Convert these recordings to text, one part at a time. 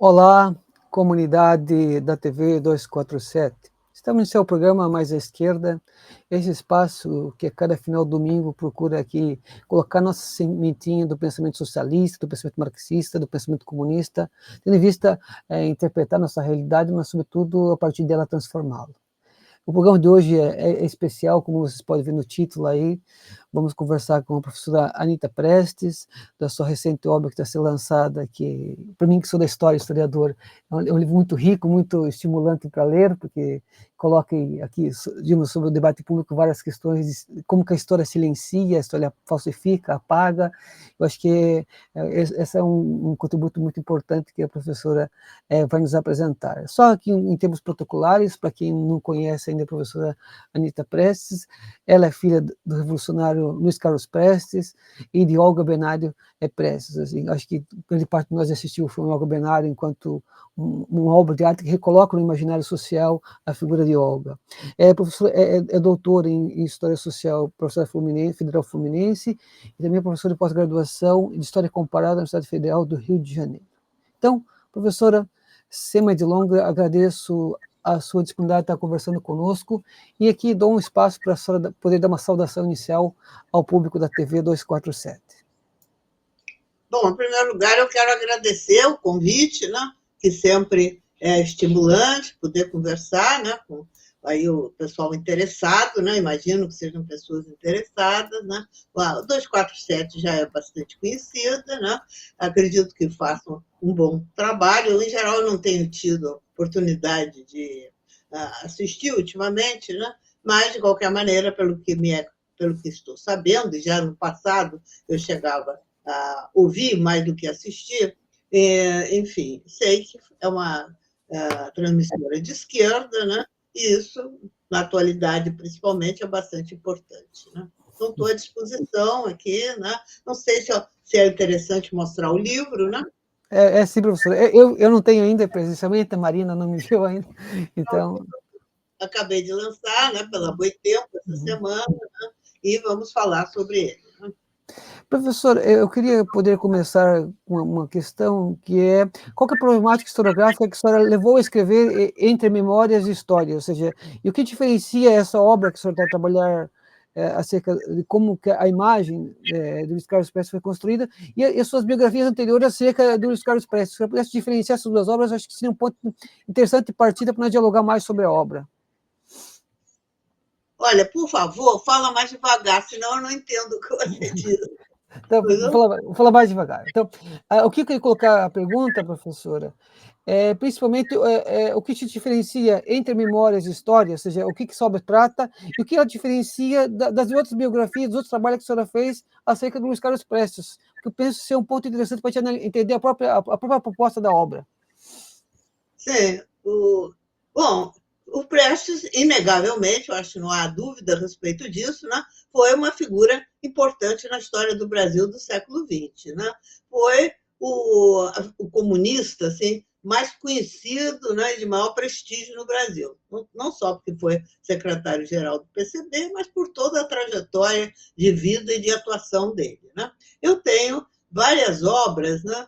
Olá, comunidade da TV 247. Estamos no seu programa Mais à Esquerda, esse espaço que a cada final de domingo procura aqui colocar nossa sementinha do pensamento socialista, do pensamento marxista, do pensamento comunista, tendo em vista interpretar nossa realidade, mas sobretudo a partir dela transformá-la. O programa de hoje é especial, como vocês podem ver no título aí. Vamos conversar com a professora Anita Prestes, da sua recente obra que está sendo lançada, que, para mim, que sou da história, historiador, é um livro muito rico, muito estimulante para ler, porque coloca aqui, digamos, sobre o debate público várias questões, como que a história silencia, a história falsifica, apaga. Eu acho que esse é um contributo muito importante que a professora vai nos apresentar. Só aqui em termos protocolares, para quem não conhece ainda a professora Anita Prestes, ela é filha do revolucionário Luiz Carlos Prestes e de Olga Benário Prestes. Assim, acho que grande parte de nós assistiu o filme Olga Benário enquanto uma obra de arte que recoloca no imaginário social a figura de Olga. É doutora em História Social, professora Federal Fluminense, e também é professora de pós-graduação de História Comparada na Universidade Federal do Rio de Janeiro. Então, professora, sem mais delongas, agradeço a sua disponibilidade de estar conversando conosco e aqui dou um espaço para a senhora poder dar uma saudação inicial ao público da TV 247. Bom, em primeiro lugar, eu quero agradecer o convite, né, que sempre é estimulante poder conversar, né, com aí o pessoal interessado, né, imagino que sejam pessoas interessadas, né. O 247 já é bastante conhecida, né, acredito que façam um bom trabalho. Eu, em geral, não tenho tido oportunidade de assistir ultimamente, né, mas, de qualquer maneira, pelo que estou sabendo, e já no passado eu chegava ouvir mais do que assistir, enfim, sei que é uma transmissora de esquerda, né? E isso, na atualidade, principalmente, é bastante importante. Né? Então, estou à disposição aqui, né? Não sei se é interessante mostrar o livro, né? Sim, professor. Eu não tenho ainda presencialmente, a Marina não me viu ainda, então... Acabei de lançar, né, pela Boitempo, essa semana, né? E vamos falar sobre ele. Né? Professor, eu queria poder começar com uma questão que é, qual que é a problemática historiográfica que a senhora levou a escrever Entre Memórias e História, ou seja, e o que diferencia essa obra que a senhora está a trabalhar acerca de como que a imagem do Luiz Carlos Prestes foi construída e as suas biografias anteriores acerca do Luiz Carlos Prestes. Se você pudesse diferenciar essas duas obras, acho que seria um ponto interessante de partida para nós dialogar mais sobre a obra. Olha, por favor, fala mais devagar, senão eu não entendo o que você diz. Então, vou falar mais devagar. Então, o que eu queria colocar a pergunta, professora, principalmente o que te diferencia entre memórias e história, ou seja, o que essa obra trata e o que ela diferencia das outras biografias, dos outros trabalhos que a senhora fez acerca do Luiz Carlos Prestes, que eu penso ser um ponto interessante para a gente entender a própria proposta da obra. Sim. Bom, o Prestes, inegavelmente, eu acho que não há dúvida a respeito disso, né? Foi uma figura importante na história do Brasil do século XX. Né? Foi o comunista assim, mais conhecido, né, de maior prestígio no Brasil. Não só porque foi secretário-geral do PCB, mas por toda a trajetória de vida e de atuação dele. Né? Eu tenho várias obras, né,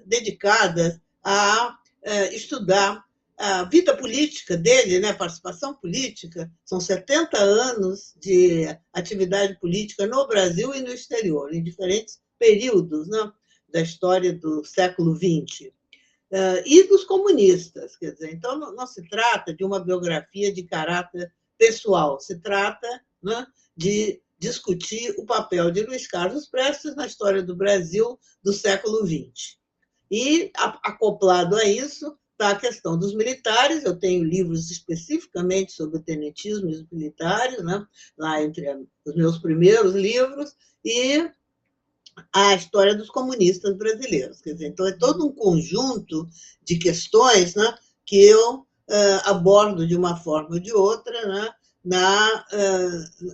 dedicadas a estudar a vida política dele, né, participação política, são 70 anos de atividade política no Brasil e no exterior, em diferentes períodos, né, da história do século XX. E dos comunistas, quer dizer, então não se trata de uma biografia de caráter pessoal, se trata, né, de discutir o papel de Luiz Carlos Prestes na história do Brasil do século XX. E, acoplado a isso, está a questão dos militares. Eu tenho livros especificamente sobre o tenentismo e os militares, né? Lá entre os meus primeiros livros, e a história dos comunistas brasileiros. Quer dizer, então, é todo um conjunto de questões, né, que eu abordo de uma forma ou de outra, né,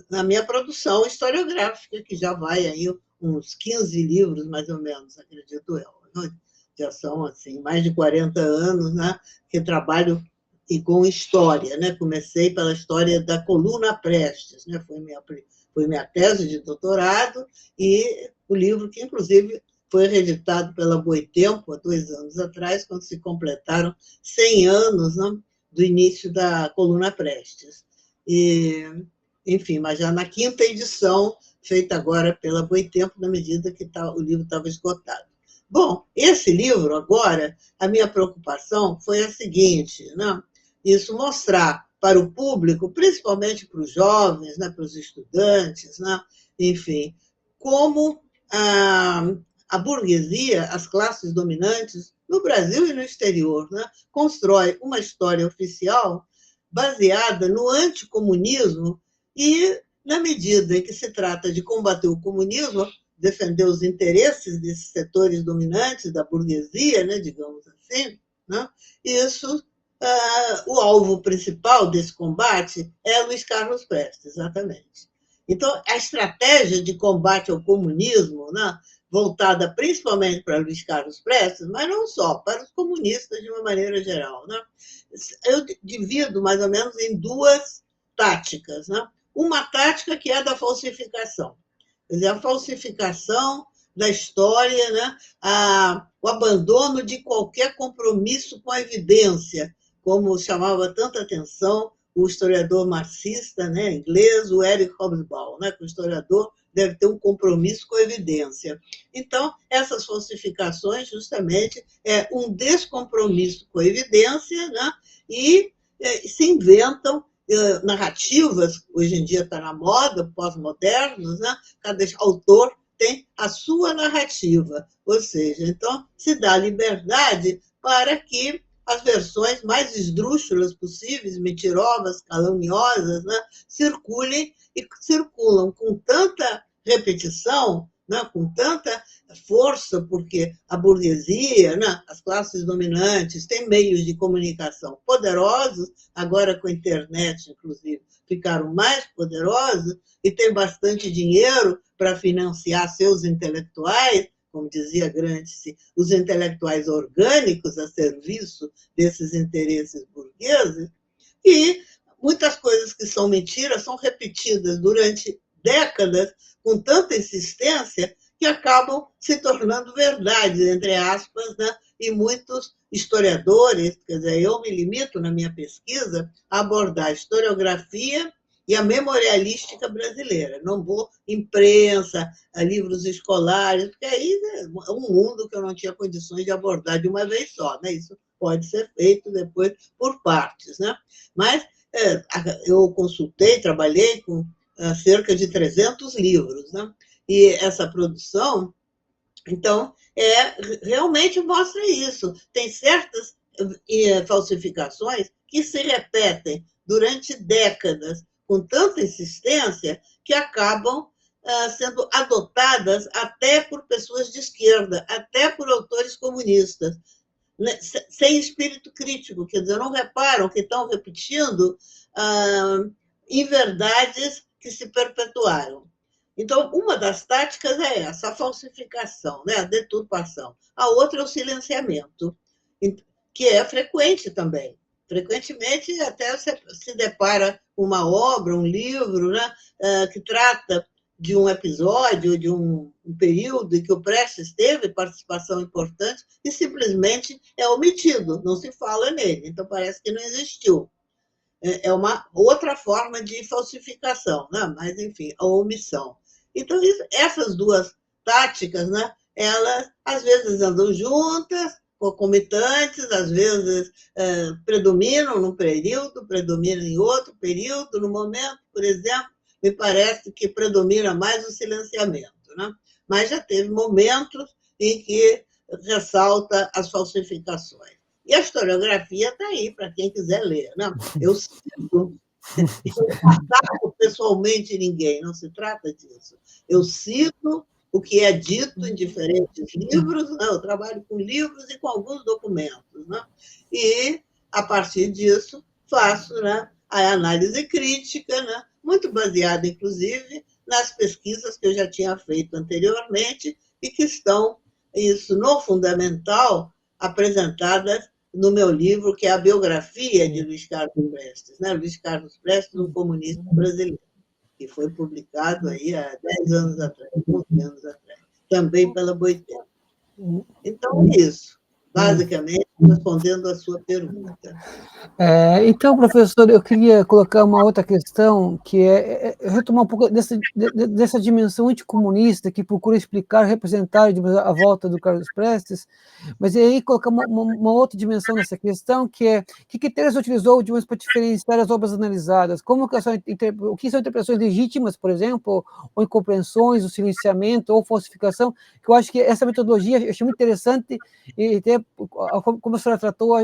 na minha produção historiográfica, que já vai aí uns 15 livros, mais ou menos, acredito eu. Né? Já são assim, mais de 40 anos, né, que trabalho e com história. Né? Comecei pela história da coluna Prestes, né? Foi minha tese de doutorado, e o livro que, inclusive, foi reeditado pela Boitempo há 2 anos atrás, quando se completaram 100 anos, né, do início da Coluna Prestes. E, enfim, mas já na 5ª edição, feita agora pela Boitempo, na medida que o livro estava esgotado. Bom, esse livro, agora, a minha preocupação foi a seguinte, né? Isso mostrar para o público, principalmente para os jovens, né, para os estudantes, né, enfim, como a burguesia, as classes dominantes, no Brasil e no exterior, né, constrói uma história oficial baseada no anticomunismo e, na medida em que se trata de combater o comunismo, defender os interesses desses setores dominantes da burguesia, né, digamos assim, né, isso, o alvo principal desse combate é Luiz Carlos Prestes, exatamente. Então, a estratégia de combate ao comunismo, né, voltada principalmente para Luiz Carlos Prestes, mas não só, para os comunistas de uma maneira geral, né, eu divido mais ou menos em 2 táticas, né? Uma tática que é a da falsificação. Quer dizer, a falsificação da história, né? O abandono de qualquer compromisso com a evidência, como chamava tanta atenção o historiador marxista, né, inglês, o Eric Hobsbawm, né, que o historiador deve ter um compromisso com a evidência. Então, essas falsificações, justamente, é um descompromisso com a evidência, né, e se inventam narrativas, hoje em dia está na moda, pós-modernos, né? Cada autor tem a sua narrativa, ou seja, então se dá liberdade para que as versões mais esdrúxulas possíveis, mentirosas, caluniosas, né, circulem e circulam com tanta repetição, né, com tanta força, porque a burguesia, né, as classes dominantes têm meios de comunicação poderosos, agora com a internet, inclusive, ficaram mais poderosos e têm bastante dinheiro para financiar seus intelectuais, como dizia Gramsci, os intelectuais orgânicos a serviço desses interesses burgueses, e muitas coisas que são mentiras são repetidas durante décadas com tanta insistência que acabam se tornando verdades, entre aspas, né? E muitos historiadores, quer dizer, eu me limito na minha pesquisa a abordar a historiografia e a memorialística brasileira. Não vou imprensa, a livros escolares, porque aí é um mundo que eu não tinha condições de abordar de uma vez só, né? Isso pode ser feito depois por partes, né? Mas eu consultei, trabalhei com cerca de 300 livros, né? E essa produção, então, realmente mostra isso. Tem certas falsificações que se repetem durante décadas, com tanta insistência, que acabam sendo adotadas até por pessoas de esquerda, até por autores comunistas, né? Sem espírito crítico, quer dizer, não reparam que estão repetindo inverdades que se perpetuaram. Então, uma das táticas é essa, a falsificação, né? A deturpação. A outra é o silenciamento, que é frequente também. Frequentemente, até você se depara com uma obra, um livro, né? Que trata de um episódio, de um período em que o Prestes teve participação importante e simplesmente é omitido, não se fala nele. Então, parece que não existiu. É uma outra forma de falsificação, né? Mas, enfim, a omissão. Então, essas 2 táticas, né, elas às vezes andam juntas, concomitantes, às vezes predominam num período, predominam em outro período, no momento, por exemplo, me parece que predomina mais o silenciamento, né? Mas já teve momentos em que ressalta as falsificações. E a historiografia está aí para quem quiser ler, né? Eu cito, eu não ataco pessoalmente ninguém, não se trata disso. Eu cito o que é dito em diferentes livros, né? Eu trabalho com livros e com alguns documentos, né? E, a partir disso, faço, né, a análise crítica, né? Muito baseada, inclusive, nas pesquisas que eu já tinha feito anteriormente e que estão, isso no fundamental, apresentadas no meu livro, que é a biografia de Luiz Carlos Prestes, né? Luiz Carlos Prestes, um comunista brasileiro, que foi publicado aí há 10 anos atrás, 11 anos atrás, também pela Boitempo. Então, é isso. Basicamente, respondendo a sua pergunta. Então, professor, eu queria colocar uma outra questão, que retomar um pouco dessa dimensão anticomunista que procura explicar, representar a volta do Carlos Prestes, mas aí colocar uma outra dimensão nessa questão, que é que critérios utilizou para diferenciar as obras analisadas? O que são interpretações legítimas, por exemplo, ou incompreensões, o silenciamento, ou falsificação, que eu acho que essa metodologia eu achei muito interessante, e até como a senhora tratou,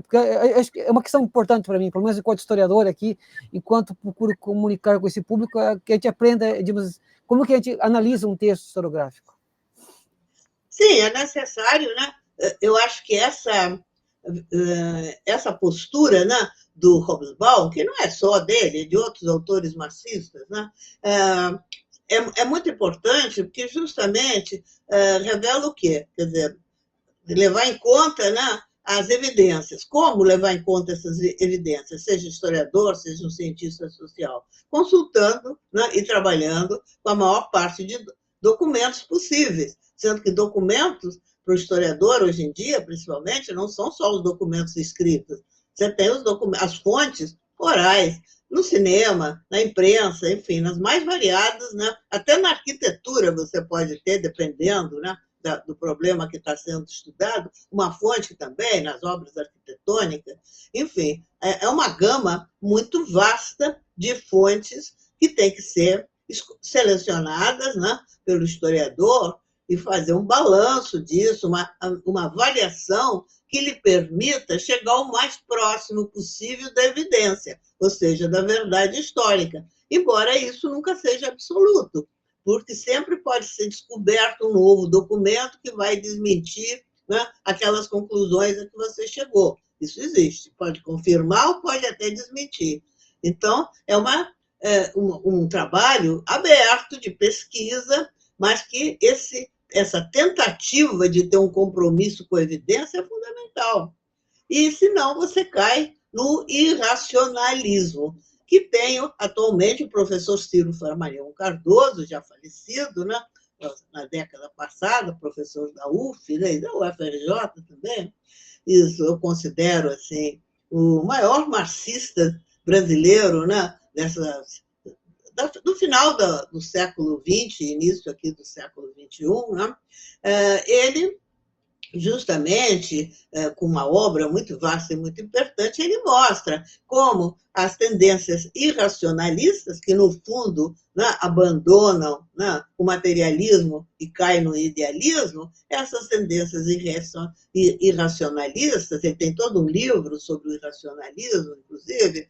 porque acho que é uma questão importante para mim, pelo menos enquanto historiador aqui, enquanto procuro comunicar com esse público, que a gente aprenda, digamos, como que a gente analisa um texto historiográfico. Sim, é necessário, né? Eu acho que essa postura, né, do Hobsbawm, que não é só dele, é de outros autores marxistas, né, é muito importante, porque justamente revela o quê? Quer dizer, levar em conta, né, as evidências. Como levar em conta essas evidências? Seja historiador, seja um cientista social. Consultando, né, e trabalhando com a maior parte de documentos possíveis. Sendo que documentos, para o historiador, hoje em dia, principalmente, não são só os documentos escritos. Você tem as fontes orais, no cinema, na imprensa, enfim, nas mais variadas, né? Até na arquitetura você pode ter, dependendo, né, do problema que está sendo estudado, uma fonte também nas obras arquitetônicas, enfim, é uma gama muito vasta de fontes que tem que ser selecionadas, né, pelo historiador e fazer um balanço disso, uma avaliação que lhe permita chegar o mais próximo possível da evidência, ou seja, da verdade histórica, embora isso nunca seja absoluto, porque sempre pode ser descoberto um novo documento que vai desmentir, né, aquelas conclusões a que você chegou. Isso existe, pode confirmar ou pode até desmentir. Então, é um trabalho aberto de pesquisa, mas que essa tentativa de ter um compromisso com a evidência é fundamental. E, senão, você cai no irracionalismo, que tem atualmente o professor Ciro Flammarion Cardoso, já falecido, né, na década passada, professor da UF, né, e da UFRJ também. Isso eu considero assim, o maior marxista brasileiro, né, do final do século XX, início aqui do século XXI, né, ele justamente com uma obra muito vasta e muito importante, ele mostra como as tendências irracionalistas, que no fundo, né, abandonam, né, o materialismo e caem no idealismo, essas tendências irracionalistas, ele tem todo um livro sobre o irracionalismo, inclusive,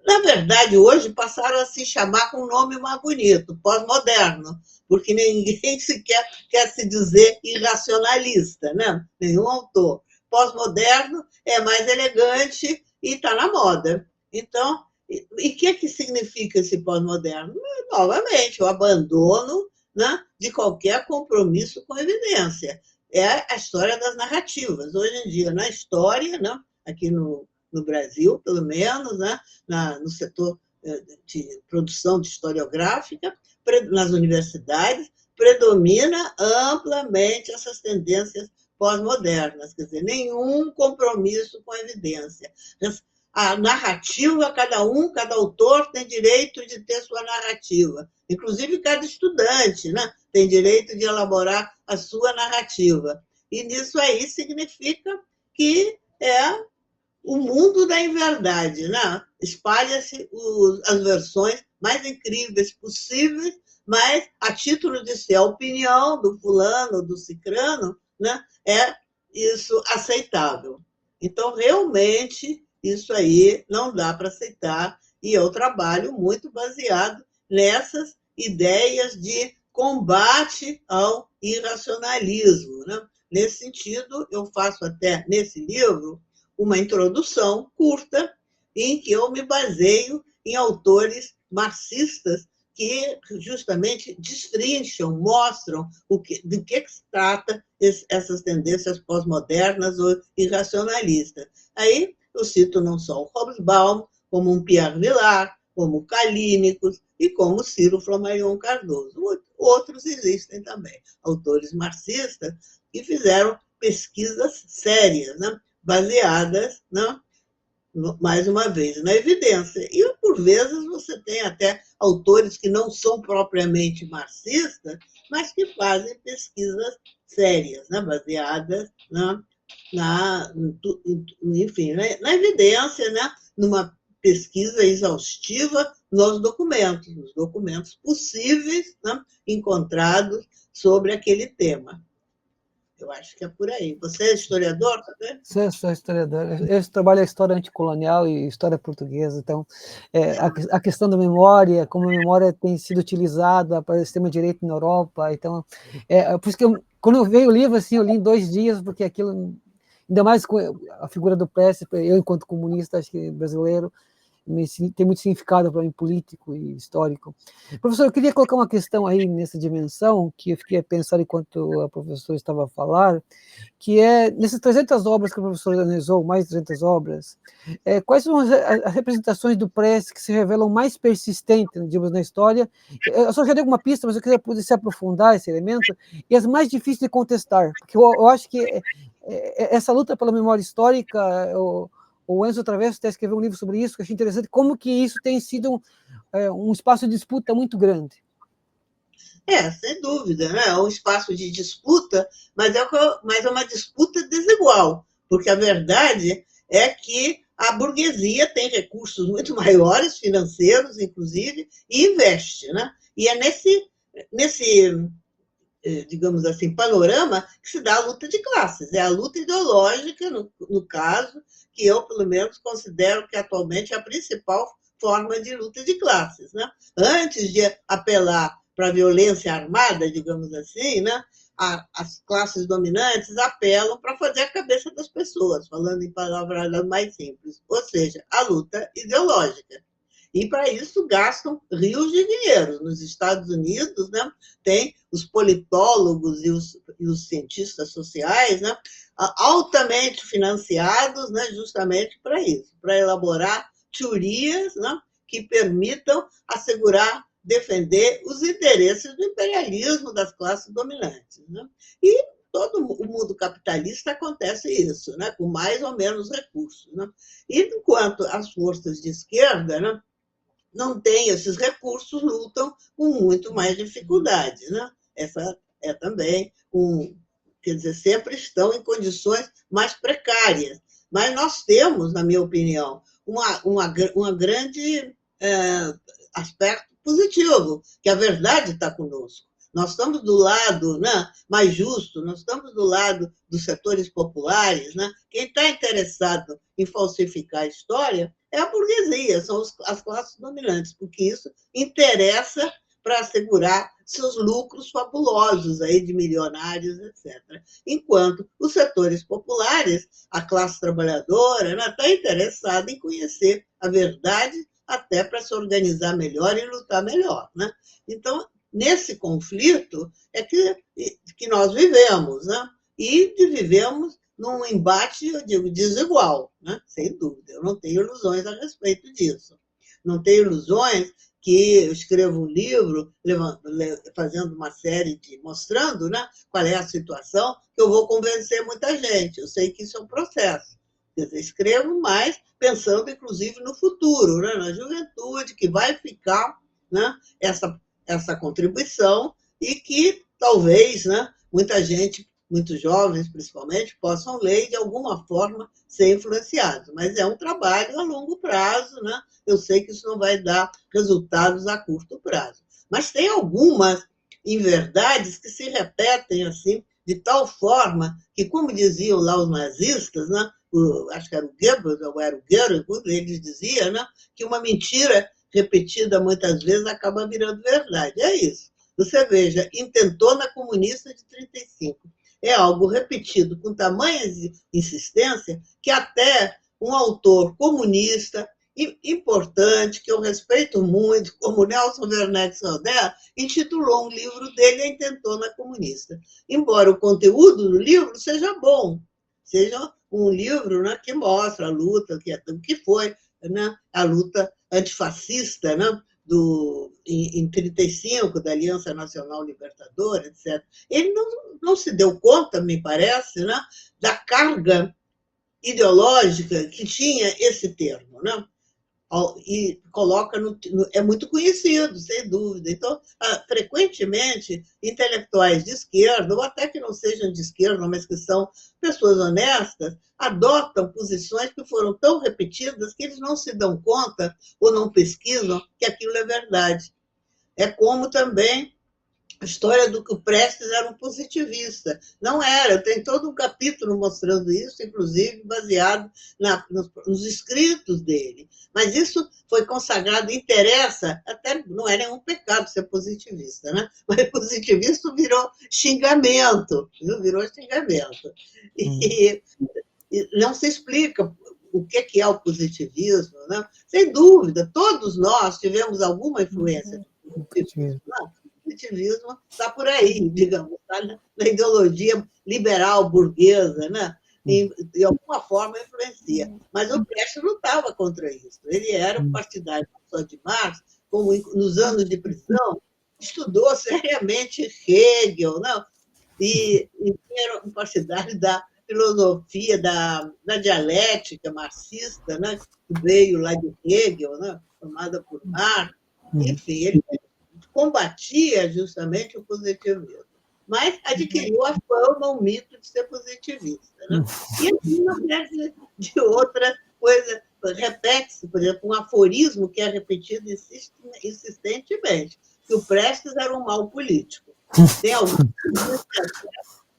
na verdade, hoje passaram a se chamar com um nome mais bonito, pós-moderno, porque ninguém sequer quer se dizer irracionalista, né? Nenhum autor. Pós-moderno é mais elegante e está na moda. Então, e o que significa esse pós-moderno? Novamente, o abandono, né, de qualquer compromisso com a evidência. É a história das narrativas. Hoje em dia, na história, né, aqui no Brasil, pelo menos, né, no setor de produção de historiográfica, nas universidades, predomina amplamente essas tendências pós-modernas, quer dizer, nenhum compromisso com a evidência. A narrativa, cada autor tem direito de ter sua narrativa, inclusive cada estudante, né, tem direito de elaborar a sua narrativa. E nisso aí significa que é o mundo da inverdade, né? Espalha-se as versões mais incríveis possíveis, mas a título de ser a opinião do fulano, do cicrano, né, é isso aceitável. Então, realmente, isso aí não dá para aceitar, e eu trabalho muito baseado nessas ideias de combate ao irracionalismo, né? Nesse sentido, eu faço até nesse livro uma introdução curta em que eu me baseio em autores marxistas que justamente destrincham, mostram do que se trata essas tendências pós-modernas ou irracionalistas. Aí eu cito não só o Hobsbawm, como um Pierre Vilar, como Calínicos e como Ciro Flammarion Cardoso. Outros existem também, autores marxistas, e fizeram pesquisas sérias, né, baseadas, né, mais uma vez, na evidência. E, por vezes, você tem até autores que não são propriamente marxistas, mas que fazem pesquisas sérias, né, baseadas na, enfim, né, na evidência, né, numa pesquisa exaustiva nos documentos possíveis, né, encontrados sobre aquele tema. Eu acho que é por aí. Você é historiador também? Sou historiador. Eu trabalho a história anticolonial e história portuguesa. Então, a questão da memória, como a memória tem sido utilizada para o sistema de direito na Europa. Então, por isso que quando eu veio o livro, assim, eu li em 2 dias, porque aquilo, ainda mais com a figura do Prestes, eu, enquanto comunista, acho que brasileiro, tem muito significado para mim, político e histórico. Professor, eu queria colocar uma questão aí nessa dimensão, que eu fiquei a pensar enquanto a professora estava a falar, que é, nessas 300 obras que o professor analisou, mais de 300 obras, quais são as representações do Prestes que se revelam mais persistentes, digamos, na história? Eu só já dei alguma pista, mas eu queria poder se aprofundar esse elemento, e as mais difíceis de contestar, porque eu acho que essa luta pela memória histórica, o Enzo Traverso até escreveu um livro sobre isso, que eu achei interessante, como que isso tem sido um espaço de disputa muito grande. Sem dúvida, né? É um espaço de disputa, mas é uma disputa desigual, porque a verdade é que a burguesia tem recursos muito maiores, financeiros, inclusive, e investe, né? E é nesse digamos assim, panorama que se dá a luta de classes. É a luta ideológica, no caso, que eu, pelo menos, considero que atualmente é a principal forma de luta de classes. Né? Antes de apelar para a violência armada, digamos assim, né? As classes dominantes apelam para fazer a cabeça das pessoas, falando em palavras mais simples, ou seja, a luta ideológica. E, para isso, gastam rios de dinheiro. Nos Estados Unidos, né, tem os politólogos e os cientistas sociais, né, altamente financiados, né, justamente para isso, para elaborar teorias, né, que permitam assegurar, defender os interesses do imperialismo das classes dominantes. Né? E todo o mundo capitalista acontece isso, né, com mais ou menos recursos. Né? E enquanto as forças de esquerda, né, não têm esses recursos, lutam com muito mais dificuldade. Né? Essa é também quer dizer, sempre estão em condições mais precárias. Mas nós temos, na minha opinião, uma grande aspecto positivo, que a verdade está conosco. Nós estamos do lado, né, mais justo, nós estamos do lado dos setores populares. Né? Quem está interessado em falsificar a história é a burguesia, são as classes dominantes, porque isso interessa para assegurar seus lucros fabulosos aí de milionários, etc. Enquanto os setores populares, a classe trabalhadora, está interessada em conhecer a verdade até para se organizar melhor e lutar melhor. Né? Então, nesse conflito é que nós vivemos, né? E vivemos num embate, eu digo, desigual, né? Sem dúvida. Eu não tenho ilusões a respeito disso. Não tenho ilusões que eu escrevo um livro fazendo uma série mostrando, né, qual é a situação, que eu vou convencer muita gente. Eu sei que isso é um processo. Quer dizer, escrevo mais pensando, inclusive, no futuro, né, na juventude, que vai ficar, né, essa contribuição e que talvez, né, muita gente, muitos jovens principalmente, possam ler e de alguma forma ser influenciados. Mas é um trabalho a longo prazo, né? Eu sei que isso não vai dar resultados a curto prazo. Mas tem algumas inverdades que se repetem assim, de tal forma que, como diziam lá os nazistas, né? Acho que era o Goebbels, ou era o Goering, eles diziam, né, que uma mentira repetida muitas vezes acaba virando verdade. É isso. Você veja, Intentona Comunista de 1935. É algo repetido com tamanha insistência que até um autor comunista importante, que eu respeito muito, como Nelson Werneck Sodré, intitulou um livro dele A Intentona Comunista. Embora o conteúdo do livro seja bom, seja um livro, né, que mostra a luta, que foi, né, a luta antifascista, né, em 35, da Aliança Nacional Libertadora, etc., ele não se deu conta, me parece, né, da carga ideológica que tinha esse termo, né? E coloca é muito conhecido, sem dúvida. Então, frequentemente, intelectuais de esquerda, ou até que não sejam de esquerda, mas que são pessoas honestas, adotam posições que foram tão repetidas que eles não se dão conta ou não pesquisam que aquilo é verdade. É como também a história do que o Prestes era um positivista. Não era, tem todo um capítulo mostrando isso, inclusive baseado nos escritos dele. Mas isso foi consagrado, interessa, até não é nenhum pecado ser positivista, né? Mas positivista virou xingamento, virou xingamento. E não se explica o que é o positivismo, né? Sem dúvida, todos nós tivemos alguma influência do positivismo, não? O positivismo está por aí, digamos, está na ideologia liberal burguesa, né? De alguma forma influencia. Mas o Prestes não estava contra isso. Ele era partidário só de Marx, como nos anos de prisão, estudou seriamente Hegel, não? E era um partidário da filosofia da dialética marxista, né? Que veio lá de Hegel, né? Formada por Marx. Enfim, ele combatia justamente o positivismo, mas adquiriu a fama, o mito de ser positivista. Né? E assim não deve de outra coisa. Repete-se, por exemplo, um aforismo que é repetido insistentemente, que o Prestes era um mau político. Tem alguns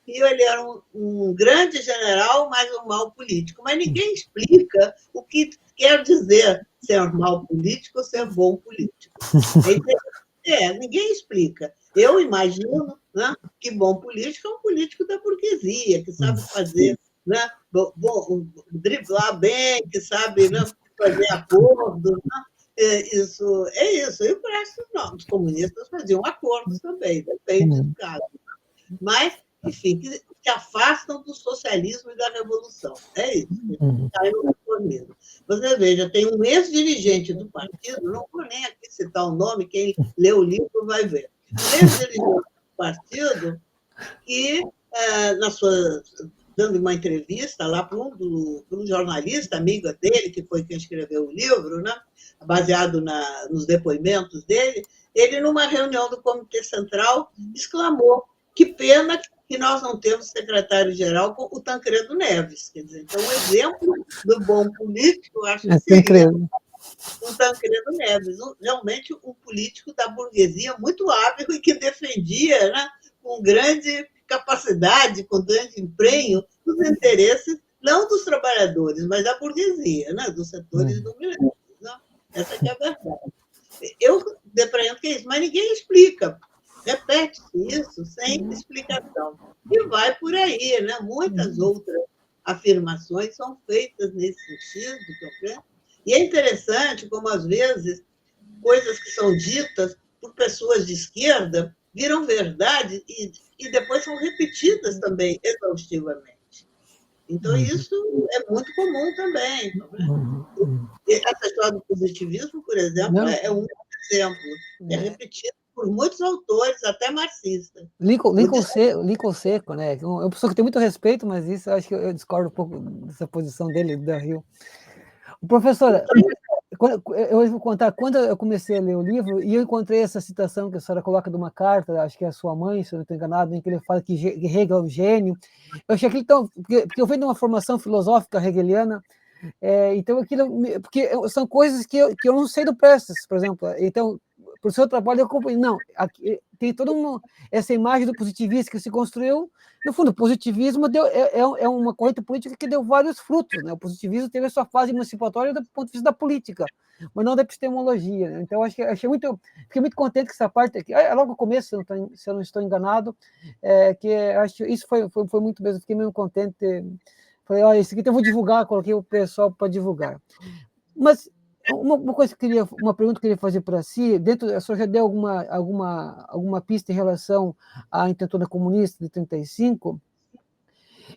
que ele era um grande general, mas um mau político. Mas ninguém explica o que quer dizer ser mau político ou ser bom político. Ninguém explica. Eu imagino, né, que bom político é um político da burguesia, que sabe fazer, né, driblar bem, que sabe, né, fazer acordos. Né? Isso. E o Prestes não. Os comunistas faziam acordos também, depende do caso. Mas, enfim, que se afastam do socialismo e da revolução. É isso. Cai no reformismo. Você veja, tem um ex-dirigente do partido, não vou nem aqui citar o nome, quem lê o livro vai ver. Um ex-dirigente do partido que, dando uma entrevista lá para um jornalista, amigo dele, que foi quem escreveu o livro, né, baseado nos depoimentos dele, ele, numa reunião do Comitê Central, exclamou: que pena que nós não temos secretário-geral com o Tancredo Neves. Quer dizer, então, um exemplo do bom político, eu acho que seria um Tancredo Neves, realmente um político da burguesia muito hábil e que defendia, né, com grande capacidade, com grande empenho, os interesses, não dos trabalhadores, mas da burguesia, né, dos setores dominantes. Né? Essa que é a verdade. Eu depreendo que é isso, mas ninguém explica. Repete isso sem explicação. E vai por aí, né? Muitas outras afirmações são feitas nesse sentido, compreende? E é interessante como, às vezes, coisas que são ditas por pessoas de esquerda viram verdade e depois são repetidas também exaustivamente. Então, isso é muito comum também. Essa história do positivismo, por exemplo, é um exemplo. É repetido por muitos autores, até marxistas. Lincoln Seco, né? É uma pessoa que tem muito respeito, mas isso eu acho que eu discordo um pouco dessa posição dele, da Rio. Professora, eu vou contar, quando eu comecei a ler o livro, e eu encontrei essa citação que a senhora coloca de uma carta, acho que é a sua mãe, se eu não estou enganado, em que ele fala que Hegel é um gênio. Eu achei aquilo tão... Porque eu venho de uma formação filosófica hegeliana, então aquilo... Porque são coisas que eu não sei do Prestes, por exemplo. Então, para o seu trabalho, eu acompanho. Não, aqui, tem toda essa imagem do positivismo que se construiu. No fundo, o positivismo é uma corrente política que deu vários frutos. Né? O positivismo teve a sua fase emancipatória do ponto de vista da política, mas não da epistemologia. Né? Então, fiquei muito contente com essa parte, logo no começo, se eu não estou enganado, que acho isso foi muito mesmo, fiquei mesmo contente. Falei, olha, isso aqui eu vou divulgar, coloquei o pessoal para divulgar. Mas uma pergunta que eu queria fazer para si, a senhora já deu alguma pista em relação à intentona comunista de 35,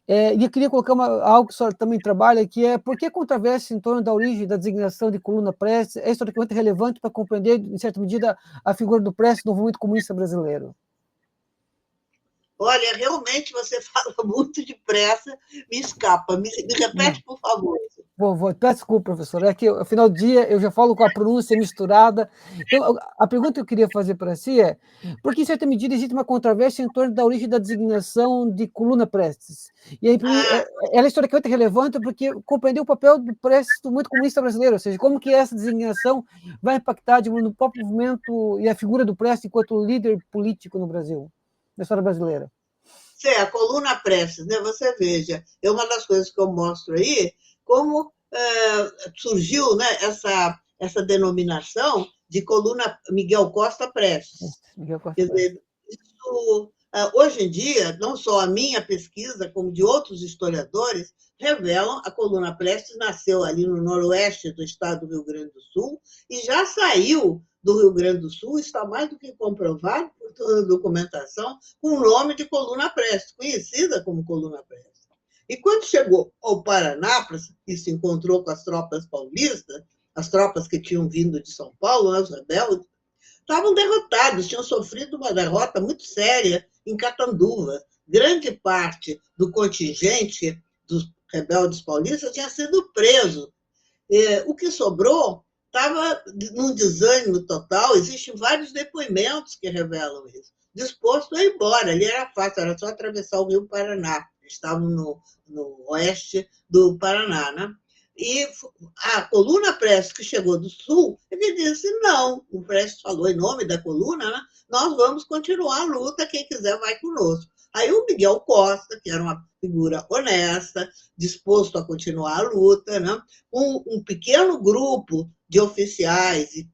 E eu queria colocar algo que a senhora também trabalha, que é por que a controvérsia em torno da origem da designação de Coluna Prestes é historicamente relevante para compreender, em certa medida, a figura do Prestes no movimento comunista brasileiro? Olha, realmente você fala muito depressa, me escapa. Me Não. repete, por favor. Peço desculpa, professor, é que, ao final do dia, eu já falo com a pronúncia misturada. Então, a pergunta que eu queria fazer para si é, por que, em certa medida, existe uma controvérsia em torno da origem da designação de Coluna Prestes? E aí, para mim, Ah, ela é historicamente relevante porque compreendeu o papel do Prestes no movimento comunista brasileiro, ou seja, como que essa designação vai impactar no próprio movimento e a figura do Prestes enquanto líder político no Brasil, na história brasileira. a coluna Prestes, né? Você veja, é uma das coisas que eu mostro aí, como surgiu, né, essa denominação de coluna Miguel Costa Prestes. Miguel Costa Quer Prestes. dizer, isso, hoje em dia, não só a minha pesquisa, como de outros historiadores, revelam a coluna Prestes nasceu ali no noroeste do estado do Rio Grande do Sul e já saiu do Rio Grande do Sul, está mais do que comprovado por toda a documentação, com o nome de coluna Prestes, conhecida como coluna Prestes. E quando chegou ao Paraná, e se encontrou com as tropas paulistas, as tropas que tinham vindo de São Paulo, né, os rebeldes, estavam derrotados, tinham sofrido uma derrota muito séria em Catanduva. Grande parte do contingente dos rebeldes paulistas tinha sido preso. O que sobrou estava num desânimo total, existem vários depoimentos que revelam isso. Disposto a ir embora, ali era fácil, era só atravessar o Rio Paraná. Estavam no oeste do Paraná, né? E a coluna Prestes, que chegou do sul, ele disse, não, o Prestes falou em nome da coluna, né? Nós vamos continuar a luta, quem quiser vai conosco. Aí o Miguel Costa, que era uma figura honesta, disposto a continuar a luta, né? Um pequeno grupo de oficiais e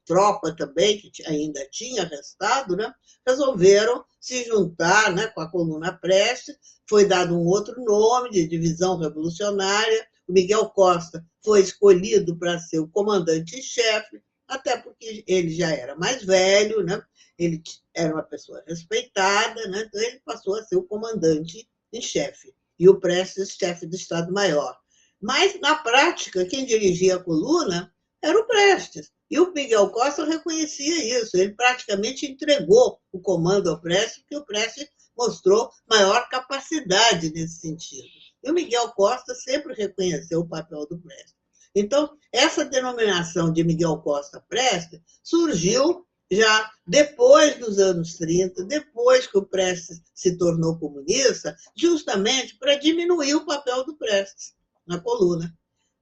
tropa também, que ainda tinha restado, né? Resolveram se juntar, né, com a coluna Prestes, foi dado um outro nome de divisão revolucionária, o Miguel Costa foi escolhido para ser o comandante-chefe, até porque ele já era mais velho, né? Ele era uma pessoa respeitada, né? Então ele passou a ser o comandante em chefe e o Prestes, chefe do Estado-Maior. Mas, na prática, quem dirigia a coluna era o Prestes. E o Miguel Costa reconhecia isso. Ele praticamente entregou o comando ao Prestes, porque o Prestes mostrou maior capacidade nesse sentido. E o Miguel Costa sempre reconheceu o papel do Prestes. Então, essa denominação de Miguel Costa Prestes surgiu já depois dos anos 30, depois que o Prestes se tornou comunista, justamente para diminuir o papel do Prestes na coluna.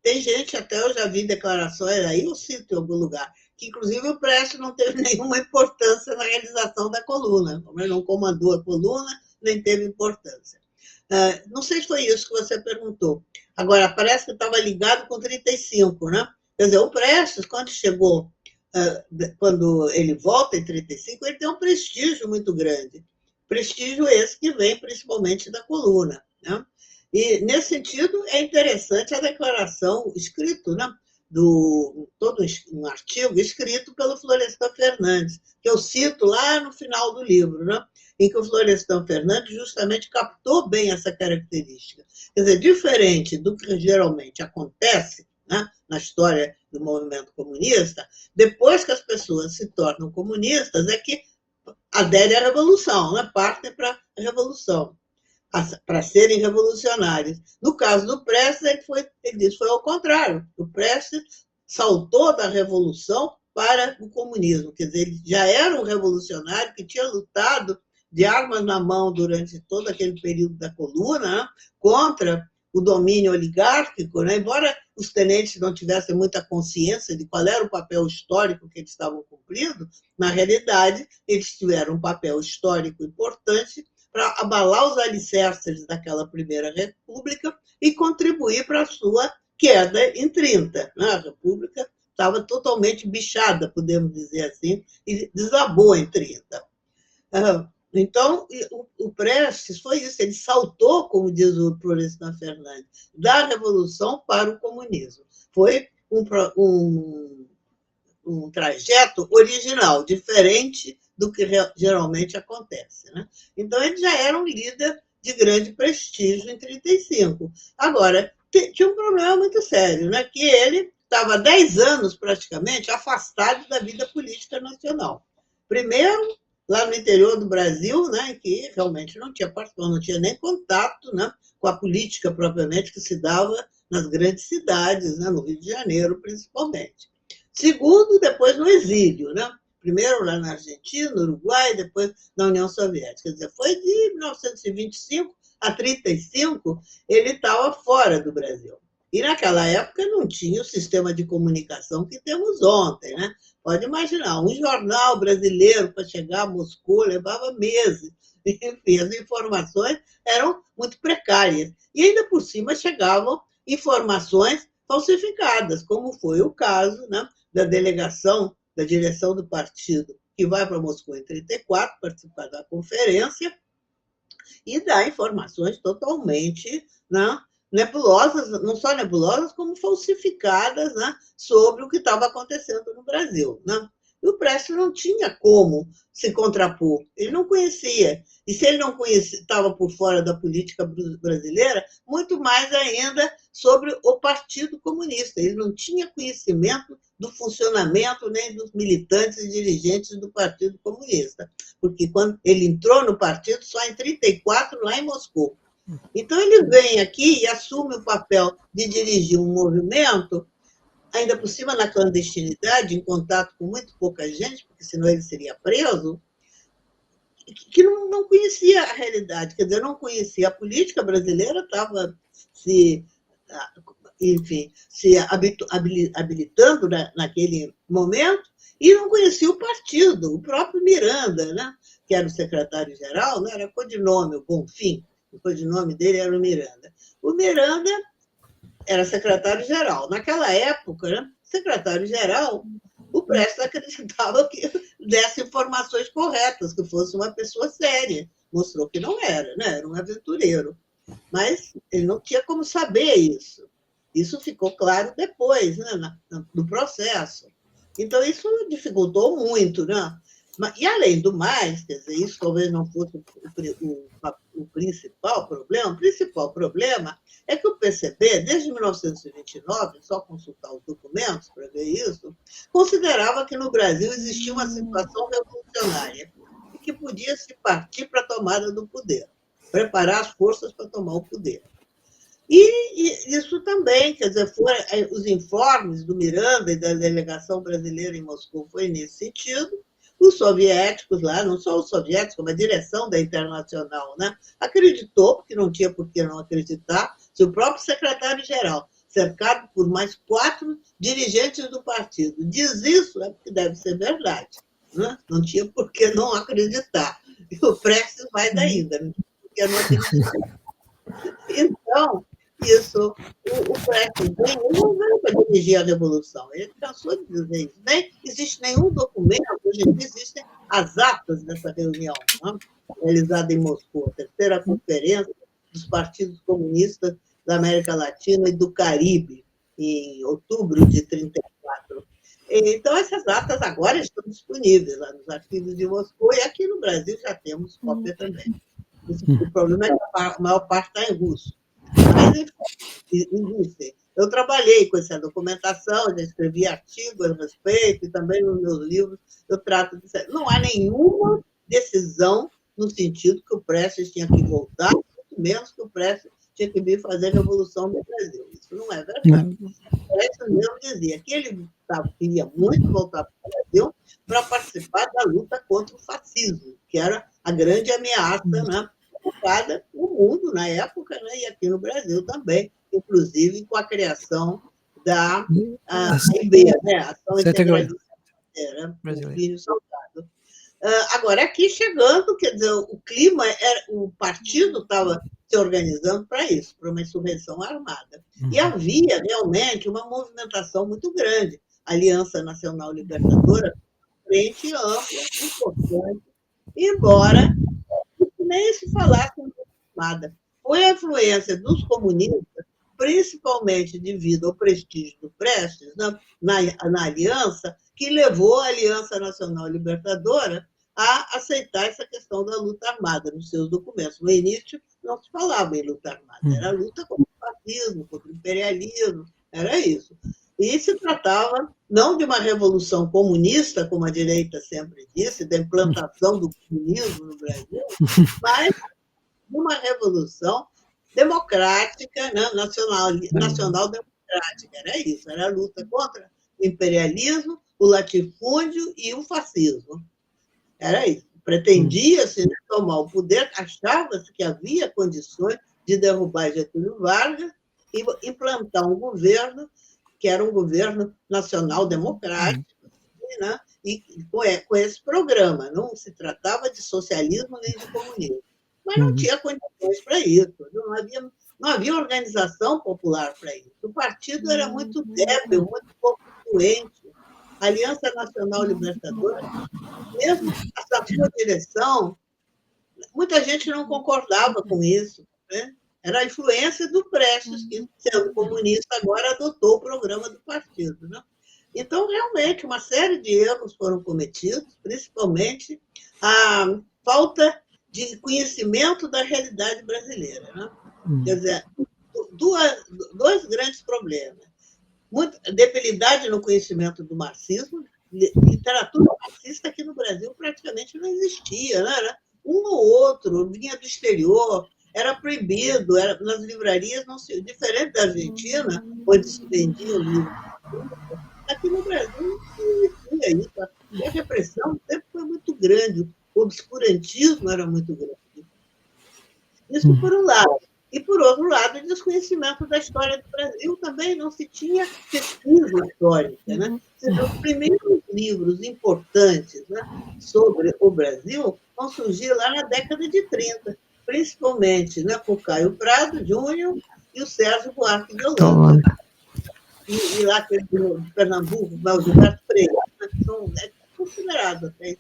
Tem gente, até eu já vi declarações, aí eu cito em algum lugar, que inclusive o Prestes não teve nenhuma importância na realização da coluna, como ele não comandou a coluna, nem teve importância. Não sei se foi isso que você perguntou. Agora, parece que estava ligado com 35, né? Quer dizer, o Prestes, quando chegou, quando ele volta em 35, ele tem um prestígio muito grande. Prestígio esse que vem principalmente da coluna, né? E, nesse sentido, é interessante a declaração escrita, né? Todo um artigo escrito pelo Florestan Fernandes, que eu cito lá no final do livro, né? Em que o Florestan Fernandes justamente captou bem essa característica. Quer dizer, diferente do que geralmente acontece, né, na história do movimento comunista, depois que as pessoas se tornam comunistas, é que aderem à revolução, né, partem para a revolução, para serem revolucionários. No caso do Prestes, ele disse foi ao contrário. O Prestes saltou da revolução para o comunismo. Quer dizer, ele já era um revolucionário que tinha lutado de armas na mão durante todo aquele período da coluna, né, contra o domínio oligárquico, né? Embora os tenentes não tivessem muita consciência de qual era o papel histórico que eles estavam cumprindo, na realidade, eles tiveram um papel histórico importante para abalar os alicerces daquela primeira república e contribuir para a sua queda em 30. Né? A república estava totalmente bichada, podemos dizer assim, e desabou em 30. Então, o Prestes foi isso, ele saltou, como diz o Florestan Fernandes, da revolução para o comunismo. Foi um trajeto original, diferente do que geralmente acontece. Né? Então, ele já era um líder de grande prestígio em 1935. Agora, tinha um problema muito sério, né? Que ele estava há 10 anos, praticamente, afastado da vida política nacional. Primeiro, lá no interior do Brasil, né, que realmente não tinha participação, não tinha nem contato, né, com a política propriamente que se dava nas grandes cidades, né, no Rio de Janeiro, principalmente. Segundo, depois no exílio, né? Primeiro lá na Argentina, no Uruguai, depois na União Soviética. Quer dizer, foi de 1925 a 1935, ele estava fora do Brasil. E naquela época não tinha o sistema de comunicação que temos ontem, né? Pode imaginar, um jornal brasileiro para chegar a Moscou levava meses. Enfim, as informações eram muito precárias. E ainda por cima chegavam informações falsificadas, como foi o caso, né, da delegação da direção do partido, que vai para Moscou em 1934, participar da conferência, e dá informações totalmente, né, nebulosas, não só nebulosas, como falsificadas, né, sobre o que estava acontecendo no Brasil. Né? E o Prestes não tinha como se contrapor, ele não conhecia. E se ele não conhecia, estava por fora da política brasileira, muito mais ainda sobre o Partido Comunista. Ele não tinha conhecimento do funcionamento nem dos militantes e dirigentes do Partido Comunista, porque quando ele entrou no partido só em 1934, lá em Moscou. Então, ele vem aqui e assume o papel de dirigir um movimento, ainda por cima na clandestinidade, em contato com muito pouca gente, porque senão ele seria preso, que não conhecia a realidade, quer dizer, não conhecia a política brasileira, estava se habilitando naquele momento, e não conhecia o partido, o próprio Miranda, né, que era o secretário-geral, né, era codinome, o Bonfim, o codinome dele era o Miranda. O Miranda era secretário-geral. Naquela época, né, secretário-geral, o Prestes acreditava que desse informações corretas, que fosse uma pessoa séria. Mostrou que não era, né? Era um aventureiro. Mas ele não tinha como saber isso. Isso ficou claro depois, né, no processo. Então, isso dificultou muito, né? E, além do mais, quer dizer, isso talvez não fosse o principal problema. O principal problema é que o PCB, desde 1929, só consultar os documentos para ver isso, considerava que no Brasil existia uma situação revolucionária e que podia se partir para a tomada do poder, preparar as forças para tomar o poder. E isso também, quer dizer, os informes do Miranda e da delegação brasileira em Moscou foi nesse sentido. Os soviéticos lá, não só os soviéticos, como a direção da Internacional, né, acreditou, porque não tinha por que não acreditar, se o próprio secretário-geral, cercado por mais 4 dirigentes do partido, diz isso, é porque deve ser verdade. Né? Não tinha por que não acreditar. E o Prestes vai daí, não tinha por que não acreditar. Então, isso, o Prestes ele não veio para dirigir a Revolução, ele cansou de dizer isso. Nem existe nenhum documento, hoje em dia existem as atas dessa reunião, né, realizada em Moscou, a 3ª conferência dos partidos comunistas da América Latina e do Caribe, em outubro de 1934. Então, essas atas agora estão disponíveis lá nos arquivos de Moscou, e aqui no Brasil já temos cópia também. O problema é que a maior parte está em russo. Mas, enfim, eu trabalhei com essa documentação, já escrevi artigos a respeito, e também nos meus livros eu trato disso. Não há nenhuma decisão no sentido que o Prestes tinha que voltar, muito menos que o Prestes tinha que vir fazer a Revolução no Brasil. Isso não é verdade. O Prestes mesmo dizia que ele queria muito voltar para o Brasil para participar da luta contra o fascismo, que era a grande ameaça, né, ocupada no mundo na época, né, e aqui no Brasil também, inclusive com a criação da AIB, né, Ação Integralista Brasileira, Salgado. Agora, aqui chegando, quer dizer, o clima, o partido estava se organizando para isso, para uma insurreição armada. E havia realmente uma movimentação muito grande. A Aliança Nacional Libertadora, frente ampla, importante, embora nem se falasse em armada. Foi a influência dos comunistas, principalmente devido ao prestígio do Prestes na aliança, que levou a Aliança Nacional Libertadora a aceitar essa questão da luta armada nos seus documentos. No início, não se falava em luta armada, era luta contra o fascismo, contra o imperialismo, era isso. E se tratava não de uma revolução comunista, como a direita sempre disse, da implantação do comunismo no Brasil, mas de uma revolução democrática, né? nacional democrática, era isso, era a luta contra o imperialismo, o latifúndio e o fascismo. Era isso. Pretendia-se, né, tomar o poder, achava-se que havia condições de derrubar Getúlio Vargas e implantar um governo que era um governo nacional democrático, né, e com esse programa. Não se tratava de socialismo nem de comunismo. Mas não tinha condições para isso. Não havia organização popular para isso. O partido era muito débil, muito pouco influente. A Aliança Nacional Libertadora, mesmo essa sua direção, muita gente não concordava com isso, né? Era a influência do Prestes, que, sendo comunista, agora adotou o programa do partido, né? Então, realmente, uma série de erros foram cometidos, principalmente a falta de conhecimento da realidade brasileira, né? Quer dizer, dois grandes problemas. Muita debilidade no conhecimento do marxismo, literatura marxista aqui no Brasil praticamente não existia, né? Era um ou outro, vinha do exterior, era proibido, nas livrarias, não se, diferente da Argentina, onde se vendiam livros. Aqui no Brasil não existia isso. A repressão sempre foi muito grande, o obscurantismo era muito grande. Isso por um lado. E, por outro lado, o desconhecimento da história do Brasil também não se tinha pesquisa histórica. Né? Os primeiros livros importantes, né, sobre o Brasil vão surgir lá na década de 30, principalmente, né, com o Caio Prado Júnior e o Sérgio Buarque de Holanda. E lá de Pernambuco, o Gilberto Freire, é considerado até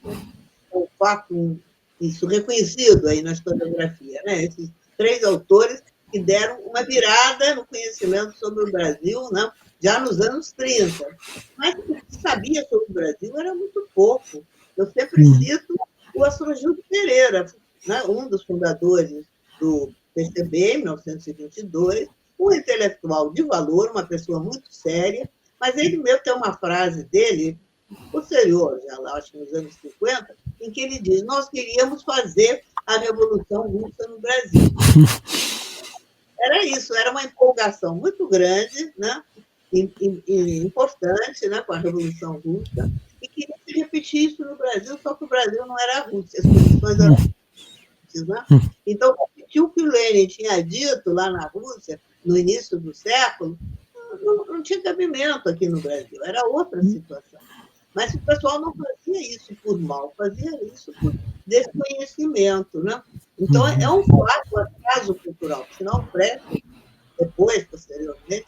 um fato isso reconhecido aí na historiografia, né? Esses três autores que deram uma virada no conhecimento sobre o Brasil, né? Já nos anos 30. Mas o que se sabia sobre o Brasil era muito pouco. Eu sempre cito o Astrogildo Pereira, né? Um dos fundadores do PCB, em 1922, um intelectual de valor, uma pessoa muito séria, mas ele mesmo tem uma frase dele, posterior, já lá, acho que nos anos 50, em que ele diz: nós queríamos fazer a Revolução Russa no Brasil. Era isso, era uma empolgação muito grande, né? Importante, né? Com a Revolução Russa, e queria se repetir isso no Brasil, só que o Brasil não era a Rússia, as condições eram russas, né? Então, repetir o que o Lenin tinha dito lá na Rússia, no início do século, não tinha cabimento aqui no Brasil, era outra situação. Mas o pessoal não fazia isso por mal, fazia isso por desconhecimento, né? Então, é um fato, atraso cultural, senão o Prestes, depois, posteriormente,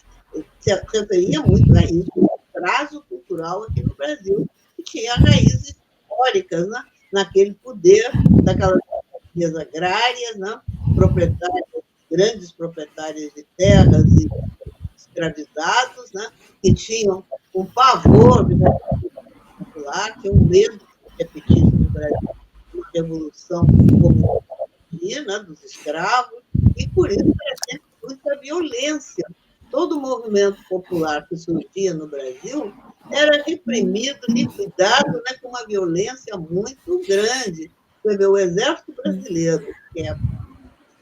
se referia muito a isso, um atraso cultural aqui no Brasil, que tinha raízes históricas, né? Naquele poder daquelas famílias agrárias, né? Grandes proprietários de terras e escravizados, né? Que tinham um pavor popular, tinham medo de repetir no Brasil uma revolução como né, dos escravos, e por isso era sempre muita violência. Todo o movimento popular que surgia no Brasil era reprimido, liquidado, né, com uma violência muito grande. Você vê, o Exército Brasileiro, que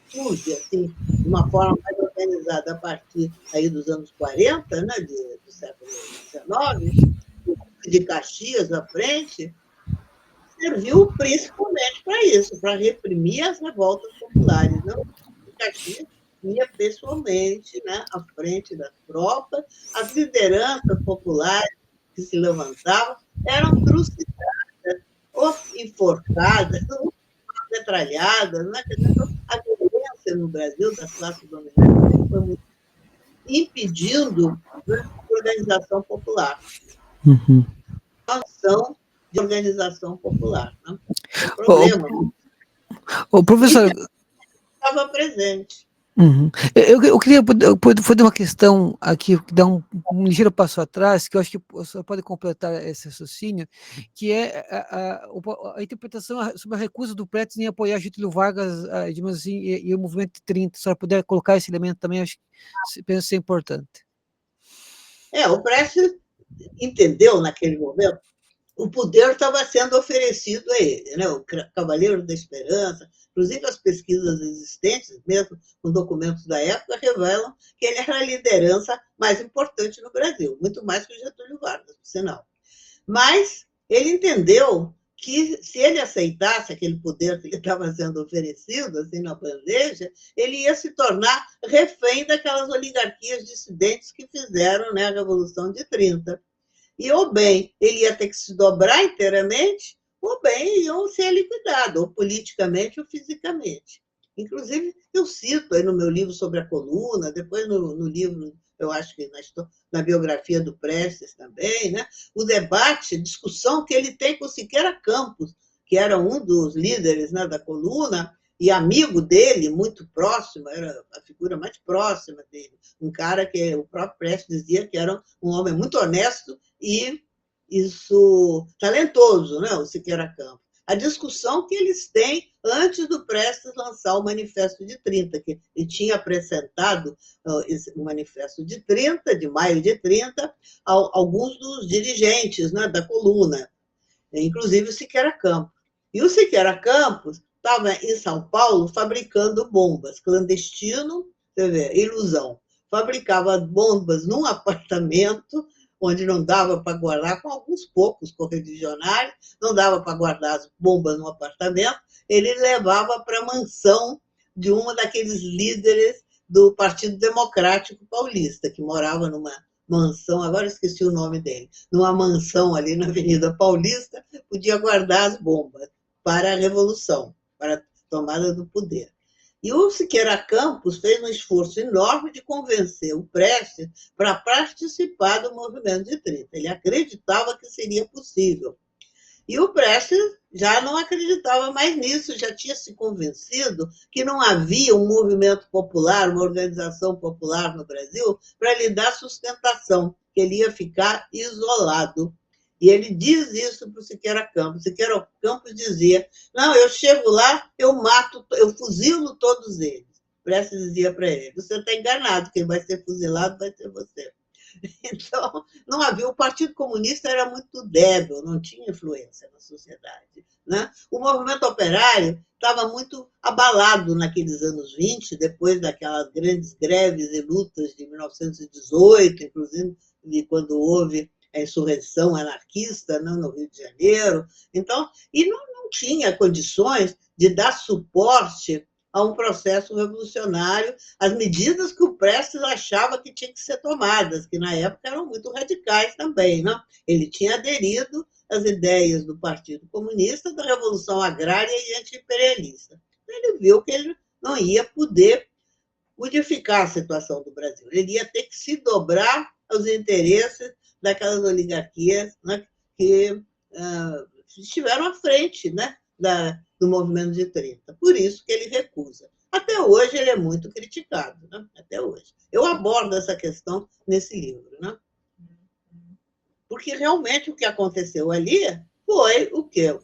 surge assim, de uma forma mais organizada a partir aí dos anos 40, né, do século XIX, de Caxias à frente, serviu principalmente para isso, para reprimir as revoltas populares. Não? Caxias ia pessoalmente, né, à frente das tropas, as lideranças populares que se levantavam eram trucidadas, ou enforcadas, ou metralhadas. Né? A violência no Brasil das classes dominantes foi muito impedindo, né, a organização popular. Ação de organização popular. Né? O problema. O professor estava presente. Uhum. Eu queria fazer uma questão aqui, dar um ligeiro passo atrás, que eu acho que você pode completar esse raciocínio, que é a interpretação sobre a recusa do Prestes em apoiar Getúlio Vargas, digamos assim, e o movimento de 30. Se a senhora puder colocar esse elemento também, acho que penso ser importante. O Prestes entendeu naquele momento o poder estava sendo oferecido a ele, né? O Cavaleiro da Esperança, inclusive as pesquisas existentes, mesmo com documentos da época, revelam que ele era a liderança mais importante no Brasil, muito mais que o Getúlio Vargas, por sinal. Mas ele entendeu que se ele aceitasse aquele poder que lhe estava sendo oferecido, assim, na bandeja, ele ia se tornar refém daquelas oligarquias dissidentes que fizeram, né, a Revolução de 30. E ou bem ele ia ter que se dobrar inteiramente, ou bem iam ser liquidados, ou politicamente ou fisicamente. Inclusive, eu cito aí no meu livro sobre a coluna, depois no livro, eu acho que na biografia do Prestes também, né, o debate, a discussão que ele tem com o Siqueira Campos, que era um dos líderes, né, da coluna, e amigo dele, muito próximo, era a figura mais próxima dele, um cara que o próprio Prestes dizia que era um homem muito honesto e isso talentoso, né, o Siqueira Campos. A discussão que eles têm antes do Prestes lançar o Manifesto de 30, que ele tinha apresentado o Manifesto de 30, de maio de 30, a alguns dos dirigentes, né, da coluna, inclusive o Siqueira Campos. E o Siqueira Campos estava em São Paulo fabricando bombas, clandestino, você vê, ilusão. Fabricava bombas num apartamento onde não dava para guardar, com alguns poucos correligionários, não dava para guardar as bombas no apartamento, ele levava para a mansão de um daqueles líderes do Partido Democrático Paulista, que morava numa mansão, agora esqueci o nome dele, numa mansão ali na Avenida Paulista, podia guardar as bombas para a Revolução, para a tomada do poder. E o Siqueira Campos fez um esforço enorme de convencer o Prestes para participar do movimento de 30. Ele acreditava que seria possível. E o Prestes já não acreditava mais nisso, já tinha se convencido que não havia um movimento popular, uma organização popular no Brasil para lhe dar sustentação, que ele ia ficar isolado. E ele diz isso para o Siqueira Campos. Siqueira Campos dizia, não, eu chego lá, eu mato, eu fuzilo todos eles. Prestes dizia para ele, você está enganado, quem vai ser fuzilado vai ser você. Então, não havia. O Partido Comunista era muito débil, não tinha influência na sociedade. Né? O movimento operário estava muito abalado naqueles anos 20, depois daquelas grandes greves e lutas de 1918, inclusive quando houve a insurreição anarquista, né, no Rio de Janeiro. Então, e não tinha condições de dar suporte a um processo revolucionário, as medidas que o Prestes achava que tinham que ser tomadas, que na época eram muito radicais também. Né? Ele tinha aderido às ideias do Partido Comunista, da Revolução Agrária e anti-imperialista. Ele viu que ele não ia poder modificar a situação do Brasil. Ele ia ter que se dobrar aos interesses daquelas oligarquias, né, que estiveram à frente, né, do movimento de 30. Por isso que ele recusa. Até hoje ele é muito criticado, né? Até hoje. Eu abordo essa questão nesse livro, né? Porque realmente o que aconteceu ali foi o quê?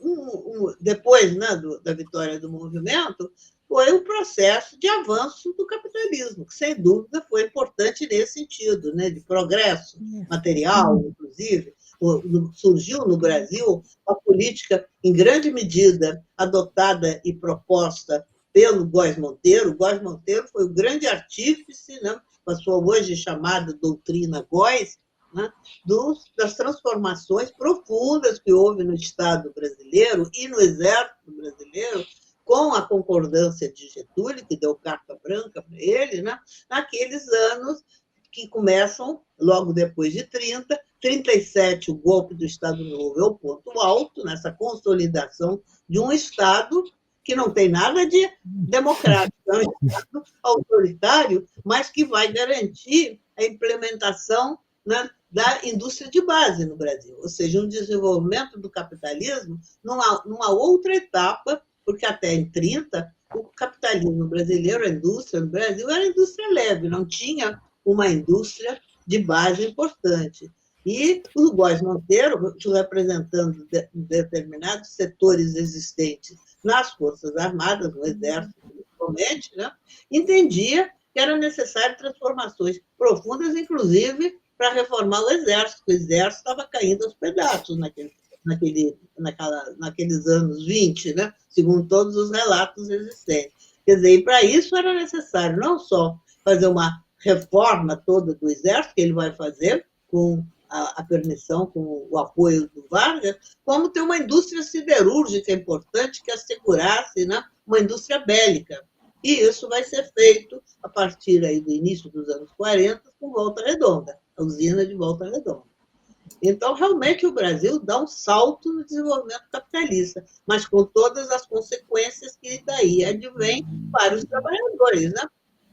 Depois, né, da vitória do movimento, foi o processo de avanço do capitalismo, que sem dúvida foi importante nesse sentido, né, de progresso material, inclusive. Surgiu no Brasil uma política, em grande medida, adotada e proposta pelo Góes Monteiro. O Góes Monteiro foi o grande artífice, né, com a sua hoje chamada doutrina Góes, né, das transformações profundas que houve no Estado brasileiro e no Exército brasileiro, com a concordância de Getúlio, que deu carta branca para ele, né, naqueles anos que começam logo depois de 30, 37, o golpe do Estado Novo é o ponto alto nessa consolidação de um Estado que não tem nada de democrático, é um Estado autoritário, mas que vai garantir a implementação, né, da indústria de base no Brasil, ou seja, um desenvolvimento do capitalismo numa outra etapa, porque até em 30 o capitalismo brasileiro, a indústria no Brasil, era indústria leve, não tinha uma indústria de base importante. E o Góes Monteiro, representando determinados setores existentes nas Forças Armadas, no Exército, principalmente, né, entendia que era necessário transformações profundas, inclusive para reformar o Exército, porque o Exército estava caindo aos pedaços naqueles anos 20, né? Segundo todos os relatos existentes. Quer dizer, e para isso era necessário não só fazer uma reforma toda do Exército, que ele vai fazer com a permissão, com o apoio do Vargas, como ter uma indústria siderúrgica importante que assegurasse, né, uma indústria bélica. E isso vai ser feito a partir aí do início dos anos 40, com Volta Redonda, a usina de Volta Redonda. Então, realmente, o Brasil dá um salto no desenvolvimento capitalista, mas com todas as consequências que daí advém para os trabalhadores, né?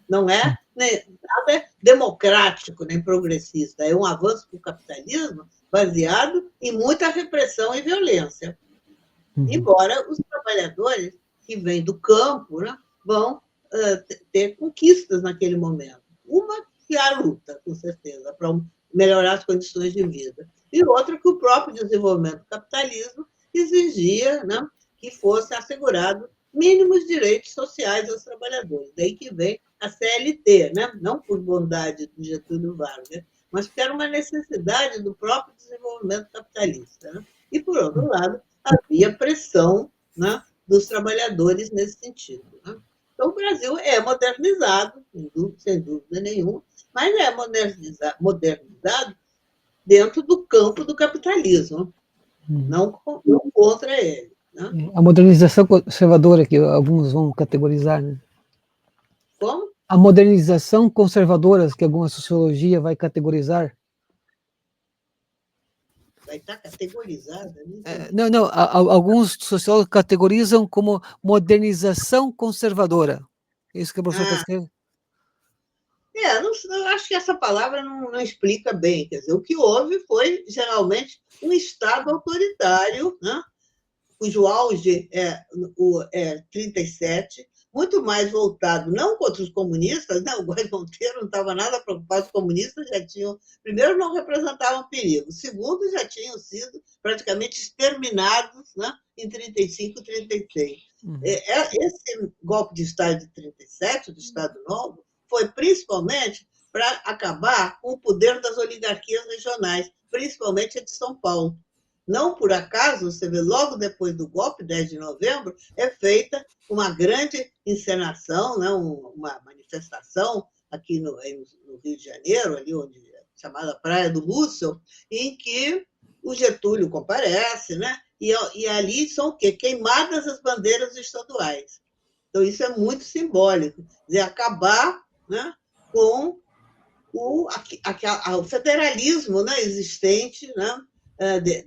Não é nada democrático nem progressista, é um avanço para o capitalismo baseado em muita repressão e violência. Embora os trabalhadores que vêm do campo, né, vão ter conquistas naquele momento. Uma que é a luta, com certeza, para melhorar as condições de vida. E outra que o próprio desenvolvimento do capitalismo exigia, né, que fosse assegurado mínimos direitos sociais aos trabalhadores. Daí que vem a CLT, né? Não por bondade do Getúlio Vargas, mas porque era uma necessidade do próprio desenvolvimento capitalista. Né? E, por outro lado, havia pressão, né, dos trabalhadores nesse sentido. Né? Então, o Brasil é modernizado, sem dúvida nenhuma, mas é modernizado dentro do campo do capitalismo, não contra ele. Né? A modernização conservadora, que alguns vão categorizar, né? Como? A modernização conservadora, que alguma sociologia vai categorizar. Vai estar categorizada? Não, alguns sociólogos categorizam como modernização conservadora. É isso que a professora está escrevendo? Não, acho que essa palavra não explica bem. Quer dizer, o que houve foi, geralmente, um Estado autoritário, né? Cujo auge é 37, muito mais voltado não contra os comunistas, né? O Góes Monteiro não estava nada preocupado, os comunistas já tinham, primeiro, não representavam perigo, segundo, já tinham sido praticamente exterminados, né? Em 35, 36. Esse golpe de Estado de 37, do Estado Novo, foi principalmente para acabar com o poder das oligarquias regionais, principalmente a de São Paulo. Não por acaso, você vê, logo depois do golpe, 10 de novembro, é feita uma grande encenação, né, uma manifestação aqui no Rio de Janeiro, ali onde é chamada Praia do Russell, em que o Getúlio comparece, né, e ali são o quê? Queimadas as bandeiras estaduais. Então, isso é muito simbólico, dizer, acabar, né, com o federalismo, né, existente, né,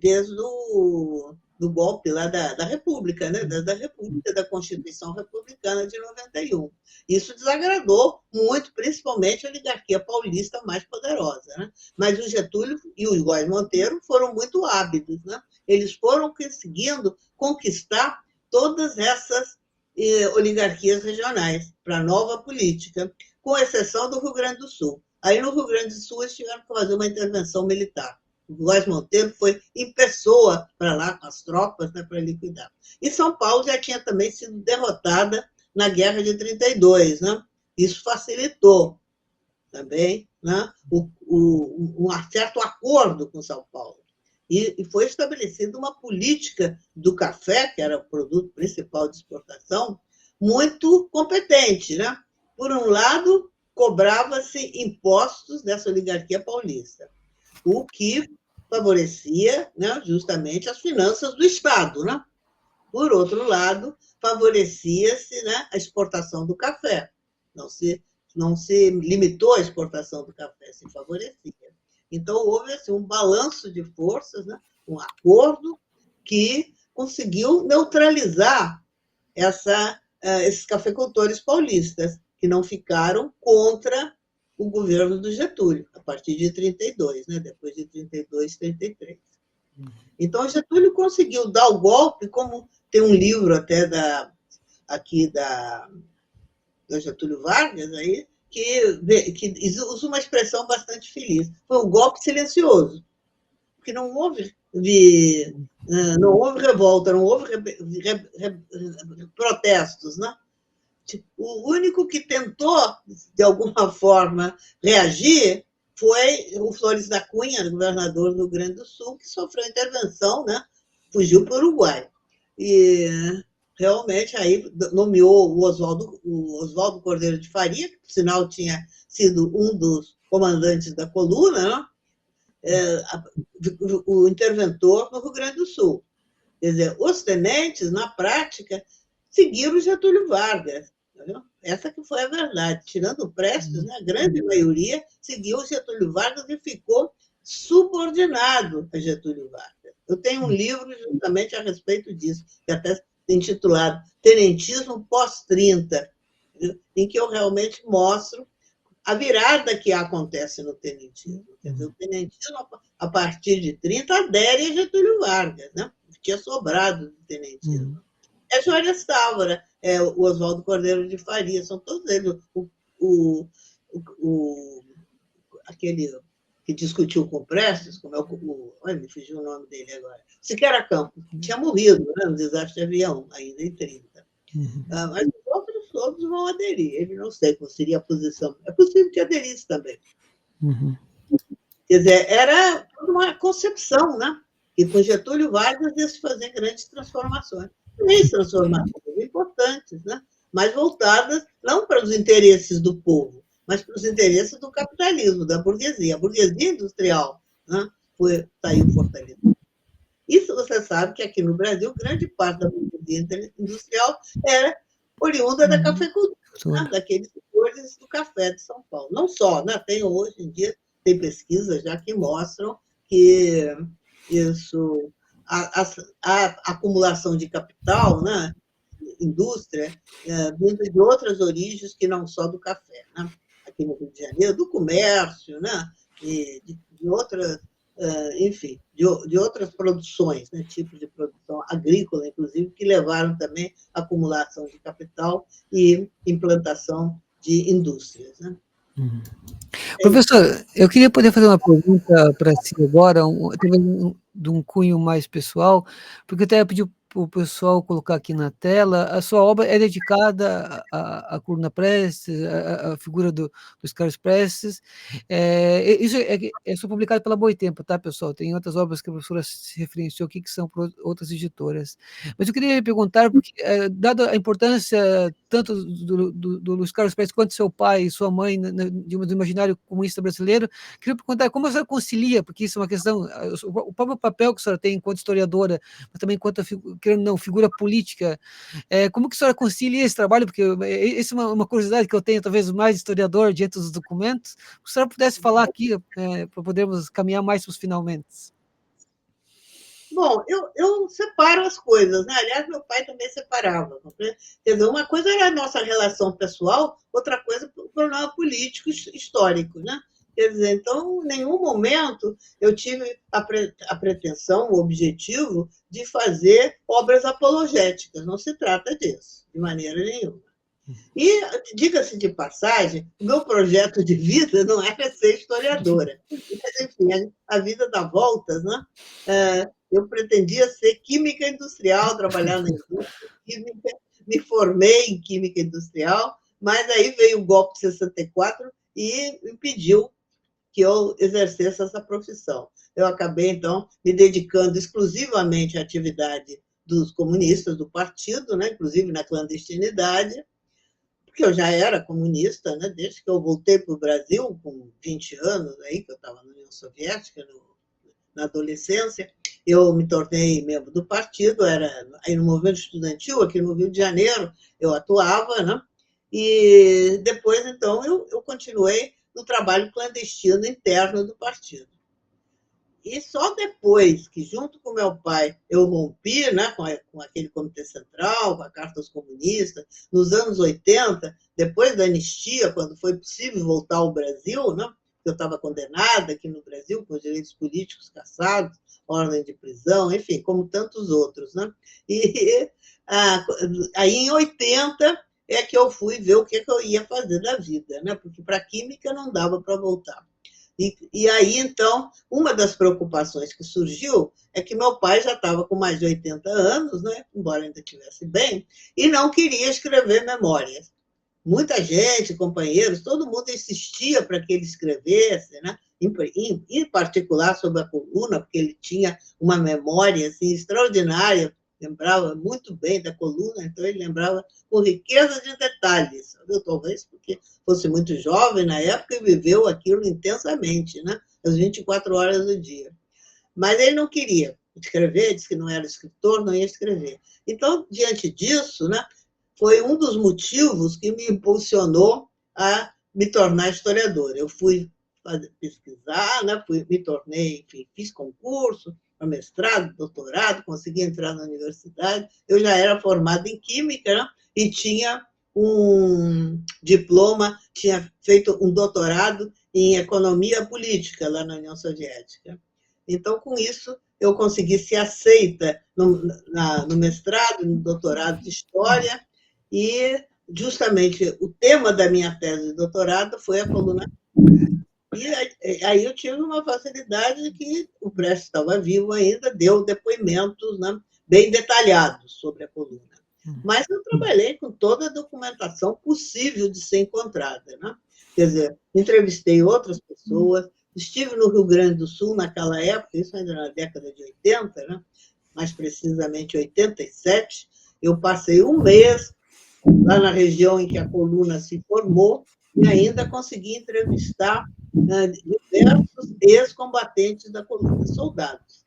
desde do golpe lá da República, né? Da República, da Constituição Republicana de 91. Isso desagradou muito, principalmente a oligarquia paulista mais poderosa. Né? Mas o Getúlio e o Góes Monteiro foram muito hábitos. Né? Eles foram conseguindo conquistar todas essas oligarquias regionais para a nova política, com exceção do Rio Grande do Sul. Aí, no Rio Grande do Sul, eles tiveram que fazer uma intervenção militar. O Góes Monteiro foi em pessoa para lá com as tropas, né, para liquidar. E São Paulo já tinha também sido derrotada na Guerra de 32. Né? Isso facilitou também, né, um certo acordo com São Paulo. E foi estabelecida uma política do café, que era o produto principal de exportação, muito competente. Né? Por um lado, cobrava-se impostos dessa oligarquia paulista, o que favorecia, né, justamente as finanças do Estado. Né? Por outro lado, favorecia-se, né, a exportação do café. Não se limitou à exportação do café, se favorecia. Então, houve assim, um balanço de forças, né, um acordo que conseguiu neutralizar esses cafeicultores paulistas, que não ficaram contra o governo do Getúlio, a partir de 32, né? Depois de 32, 33. Então, Getúlio conseguiu dar o golpe, como tem um livro até aqui do Getúlio Vargas, aí, que usa uma expressão bastante feliz. Foi um golpe silencioso, porque não houve revolta, não houve protestos, né? O único que tentou, de alguma forma, reagir foi o Flores da Cunha, governador do Rio Grande do Sul, que sofreu intervenção, né? Fugiu para o Uruguai. E realmente aí nomeou o Oswaldo Cordeiro de Faria, que, por sinal, tinha sido um dos comandantes da coluna, né? O interventor no Rio Grande do Sul. Quer dizer, os tenentes, na prática, seguiram Getúlio Vargas. Entendeu? Essa que foi a verdade. Tirando o Prestes, né, a grande maioria seguiu Getúlio Vargas e ficou subordinado a Getúlio Vargas. Eu tenho um livro justamente a respeito disso, que até intitulado Tenentismo pós-30, em que eu realmente mostro a virada que acontece no tenentismo. Quer dizer, o tenentismo, a partir de 30, adere a Getúlio Vargas, né? Tinha sobrado do tenentismo. É Jória Távora, o Oswaldo Cordeiro de Faria, são todos eles. Aquele que discutiu com o Prestes, como olha, me fugiu o nome dele agora, Siqueira Campos, tinha morrido, né, no desastre de avião, ainda em 30. Mas os outros todos vão aderir. Ele não sei qual seria a posição. É possível que aderisse também. Quer dizer, era uma concepção, né? E com Getúlio Vargas ia se fazer grandes transformações. Três transformações importantes, né? Mas voltadas não para os interesses do povo, mas para os interesses do capitalismo, da burguesia. A burguesia industrial, né? Saiu fortalecida. Isso você sabe que aqui no Brasil, grande parte da burguesia industrial era oriunda da cafeicultura, né? Daqueles setores do café de São Paulo. Não só, né? Tem hoje em dia, tem pesquisas já que mostram que isso, a acumulação de capital, né? Indústria, vinda de outras origens que não só do café, né? Aqui no Rio de Janeiro, do comércio, né? De outras, enfim, de outras produções, né? Tipos de produção agrícola, inclusive, que levaram também à acumulação de capital e implantação de indústrias, né? Professor, eu queria poder fazer uma pergunta para si agora, de um cunho mais pessoal, porque eu até pedi para o pessoal colocar aqui na tela. A sua obra é dedicada à coluna Prestes, à figura dos Carlos Prestes. Isso foi publicado pela Boitempo, tá, pessoal? Tem outras obras que a professora se referenciou aqui, que são por outras editoras. Mas eu queria perguntar, porque, dada a importância tanto do Luiz Carlos Prestes quanto seu pai e sua mãe do imaginário comunista brasileiro, queria perguntar como a senhora concilia, porque isso é uma questão, o próprio papel que a senhora tem enquanto historiadora, mas também enquanto figura política, como que a senhora concilia esse trabalho? Porque isso é uma curiosidade que eu tenho, talvez mais historiador, diante dos documentos. Se a senhora pudesse falar aqui, para podermos caminhar mais para os finalmente. Bom, eu separo as coisas, né? Aliás, meu pai também separava. Quer dizer, uma coisa era a nossa relação pessoal, outra coisa o problema político histórico, né? Quer dizer, então, em nenhum momento eu tive a pretensão, o objetivo de fazer obras apologéticas. Não se trata disso, de maneira nenhuma. E, diga-se de passagem, o meu projeto de vida não era ser historiadora. Mas, enfim, a vida dá voltas, né? Eu pretendia ser química industrial, trabalhar na indústria química, me formei em química industrial, mas aí veio o golpe de 64 e impediu que eu exercesse essa profissão. Eu acabei, então, me dedicando exclusivamente à atividade dos comunistas do partido, né? Inclusive na clandestinidade, porque eu já era comunista, né? Desde que eu voltei para o Brasil, com 20 anos, aí, que eu estava na União Soviética, na adolescência, eu me tornei membro do partido, era aí no movimento estudantil, aqui no Rio de Janeiro, eu atuava, né? E depois, então, eu continuei no trabalho clandestino interno do partido. E só depois que, junto com meu pai, eu rompi, né, com aquele Comitê Central, com a Carta aos Comunistas, nos anos 80, depois da anistia, quando foi possível voltar ao Brasil, né, eu estava condenada aqui no Brasil, com direitos políticos cassados, ordem de prisão, enfim, como tantos outros, né? E aí, em 80, é que eu fui ver o que eu ia fazer da vida, né? Porque para a química não dava para voltar. E aí, então, uma das preocupações que surgiu é que meu pai já estava com mais de 80 anos, né? Embora ainda estivesse bem, e não queria escrever memórias. Muita gente, companheiros, todo mundo insistia para que ele escrevesse, né? Em particular sobre a coluna, porque ele tinha uma memória assim, extraordinária, lembrava muito bem da coluna, então ele lembrava com riqueza de detalhes, talvez porque fosse muito jovem na época e viveu aquilo intensamente, né? As 24 horas do dia. Mas ele não queria escrever, disse que não era escritor, não ia escrever. Então, diante disso, né, foi um dos motivos que me impulsionou a me tornar historiadora. Eu fui pesquisar, né, me tornei, enfim, fiz concurso para mestrado, doutorado, consegui entrar na universidade. Eu já era formada em química, né, e tinha um diploma, tinha feito um doutorado em economia política lá na União Soviética. Então, com isso, eu consegui ser aceita no mestrado, no doutorado de História, e justamente o tema da minha tese de doutorado foi a coluna. E aí eu tive uma facilidade que o Prestes estava vivo ainda, deu depoimentos, né, bem detalhados sobre a coluna. Mas eu trabalhei com toda a documentação possível de ser encontrada, né? Quer dizer, entrevistei outras pessoas, estive no Rio Grande do Sul naquela época, isso ainda na década de 80, né? Mais precisamente 87, eu passei um mês lá na região em que a coluna se formou e ainda consegui entrevistar diversos ex-combatentes da coluna, soldados.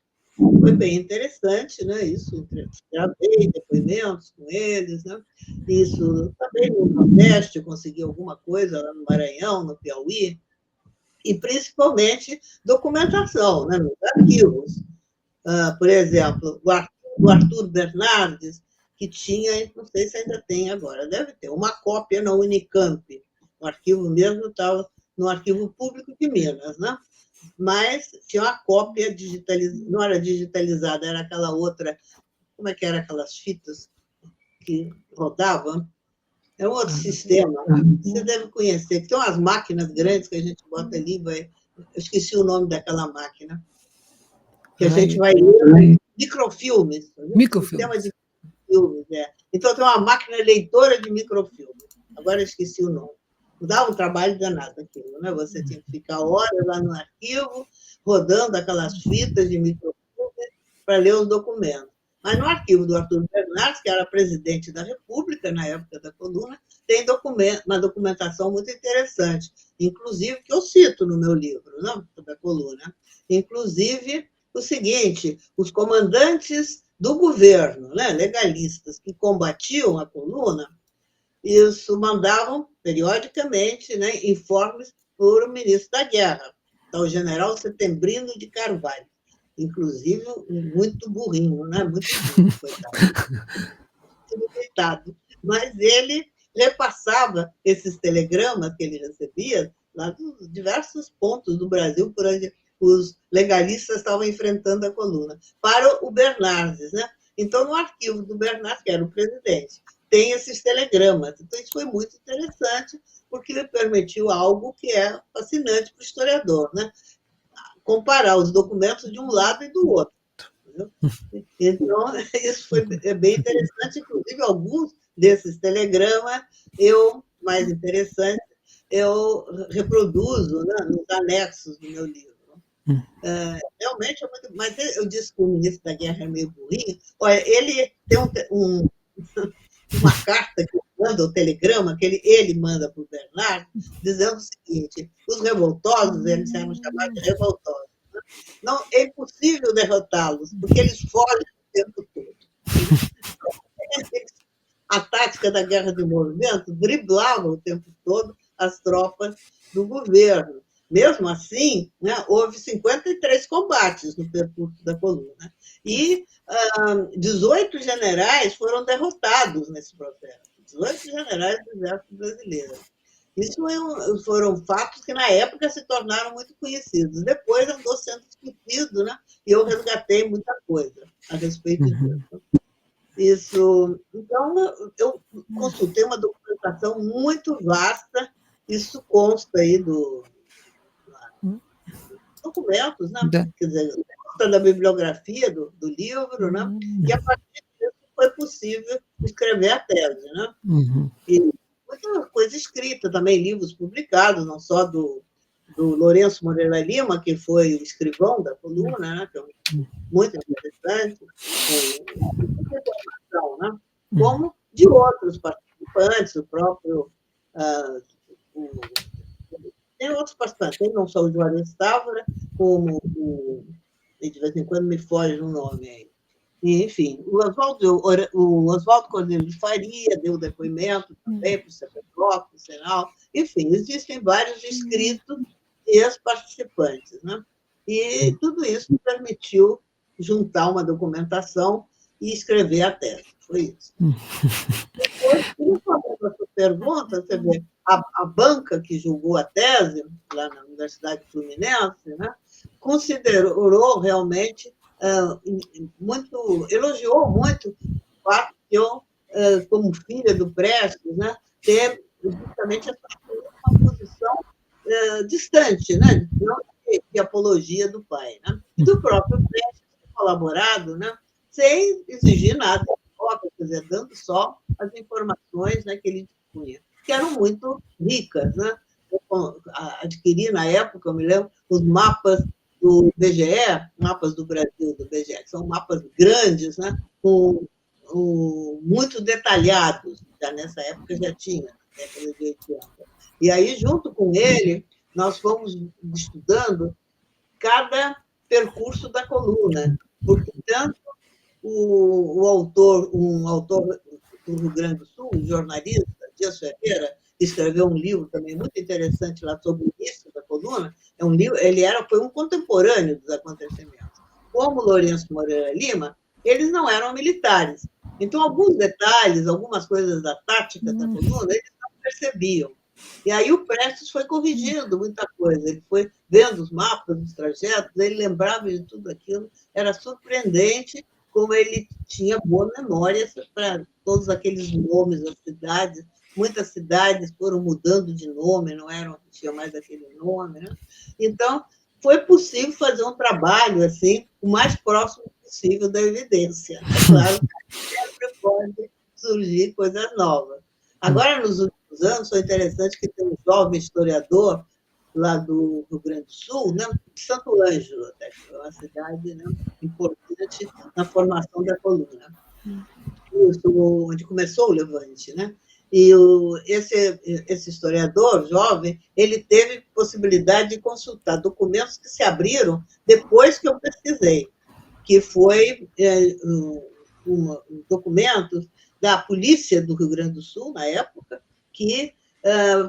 Foi bem interessante, né? Isso, gravei depoimentos com eles, né? Isso também no Nordeste, consegui alguma coisa lá no Maranhão, no Piauí, e principalmente documentação, né? Nos arquivos. Por exemplo, o Arthur Bernardes, que tinha, não sei se ainda tem agora, deve ter, uma cópia na Unicamp. O arquivo mesmo estava no Arquivo Público de Minas, né? Mas tinha uma cópia digitalizada, não era digitalizada, era aquela outra, como é que era aquelas fitas que rodavam? É um outro sistema, você deve conhecer, que tem umas máquinas grandes que a gente bota ali, eu esqueci o nome daquela máquina, que a gente vai ler, microfilmes. Sistema de microfilmes, é. Então tem uma máquina leitora de microfilmes, agora eu esqueci o nome. Dá um trabalho danado aquilo, né? Você tinha que ficar horas lá no arquivo, rodando aquelas fitas de microfilme para ler os documentos. Mas no arquivo do Arthur Bernardes, que era presidente da República na época da coluna, tem uma documentação muito interessante, inclusive, que eu cito no meu livro, né, sobre a coluna. Inclusive, o seguinte, os comandantes do governo, né, legalistas, que combatiam a coluna, isso mandavam periodicamente, né, informes para o ministro da Guerra, o general Setembrino de Carvalho, inclusive muito burrinho, né? Muito burro, coitado. Mas ele repassava esses telegramas que ele recebia lá dos diversos pontos do Brasil por onde os legalistas estavam enfrentando a coluna, para o Bernardes, né? Então, no arquivo do Bernardes, que era o presidente, tem esses telegramas. Então, isso foi muito interessante, porque me permitiu algo que é fascinante para o historiador, né? Comparar os documentos de um lado e do outro. Entendeu? Então, isso foi bem interessante, inclusive alguns desses telegramas, mais interessante, eu reproduzo, né, nos anexos do meu livro. Realmente é muito. Mas eu disse que o ministro da Guerra é meio burrinho. Olha, ele tem uma carta que manda, o telegrama, que ele manda para o Bernardo, dizendo o seguinte: os revoltosos, eles eram chamados de revoltosos, né? Não, é impossível derrotá-los, porque eles fogem o tempo todo. A tática da guerra de movimento driblava o tempo todo as tropas do governo. Mesmo assim, né, houve 53 combates no percurso da coluna. E 18 generais foram derrotados nesse processo. 18 generais do exército brasileiro. Isso foram fatos que, na época, se tornaram muito conhecidos. Depois andou sendo discutido, né? E eu resgatei muita coisa a respeito disso. Isso. Então, eu consultei uma documentação muito vasta, isso consta aí dos documentos, né? Quer dizer, consta da bibliografia do livro, né? E a partir disso foi possível escrever a tese, né? E muita coisa escrita também, livros publicados, não só do Lourenço Moreira Lima, que foi o escrivão da coluna, né? Que é muito interessante, né? Como de outros participantes, o próprio. Tem outros participantes, tem não só o Juarez Távora, como de vez em quando me foge o nome aí. E, enfim, o Oswaldo Cordeiro de Faria deu depoimento também para o CPJ, para o Senal. Enfim, existem vários escritos e os participantes, né? E tudo isso permitiu juntar uma documentação e escrever a tese. Foi isso. Depois, respondendo a sua pergunta, você vê, a banca que julgou a tese, lá na Universidade Fluminense, né, considerou realmente elogiou muito o fato de eu, como filha do Prestes, né, ter justamente uma posição distante, né, não de apologia do pai, né, e do próprio Prestes ter colaborado, né, sem exigir nada, quer dizer, dando só as informações, né, que ele dispunha, que eram muito ricas, né. Eu adquiri, na época, eu me lembro, os mapas do BGE, mapas do Brasil, do BGE, que são mapas grandes, né, muito detalhados, já nessa época já tinha, década de 80. E aí, junto com ele, nós fomos estudando cada percurso da coluna, porque tanto um autor do Rio Grande do Sul, um jornalista, Dias Ferreira, que escreveu um livro também muito interessante lá sobre o início da coluna. É um livro, foi um contemporâneo dos acontecimentos. Como Lourenço Moreira Lima, eles não eram militares. Então, alguns detalhes, algumas coisas da tática da coluna, eles não percebiam. E aí o Prestes foi corrigindo muita coisa. Ele foi vendo os mapas dos trajetos, ele lembrava de tudo aquilo. Era surpreendente como ele tinha boa memória para todos aqueles nomes das cidades. Muitas cidades foram mudando de nome, não tinha mais aquele nome, né? Então, foi possível fazer um trabalho assim, o mais próximo possível da evidência. É claro que sempre pode surgir coisas novas. Agora, nos últimos anos, foi interessante que tem um jovem historiador lá do Rio Grande do Sul, né? Santo Ângelo, até, que é uma cidade, né, importante na formação da coluna. Isso, onde começou o Levante, né? E esse historiador jovem, ele teve possibilidade de consultar documentos que se abriram depois que eu pesquisei, que foi documentos da polícia do Rio Grande do Sul, na época, que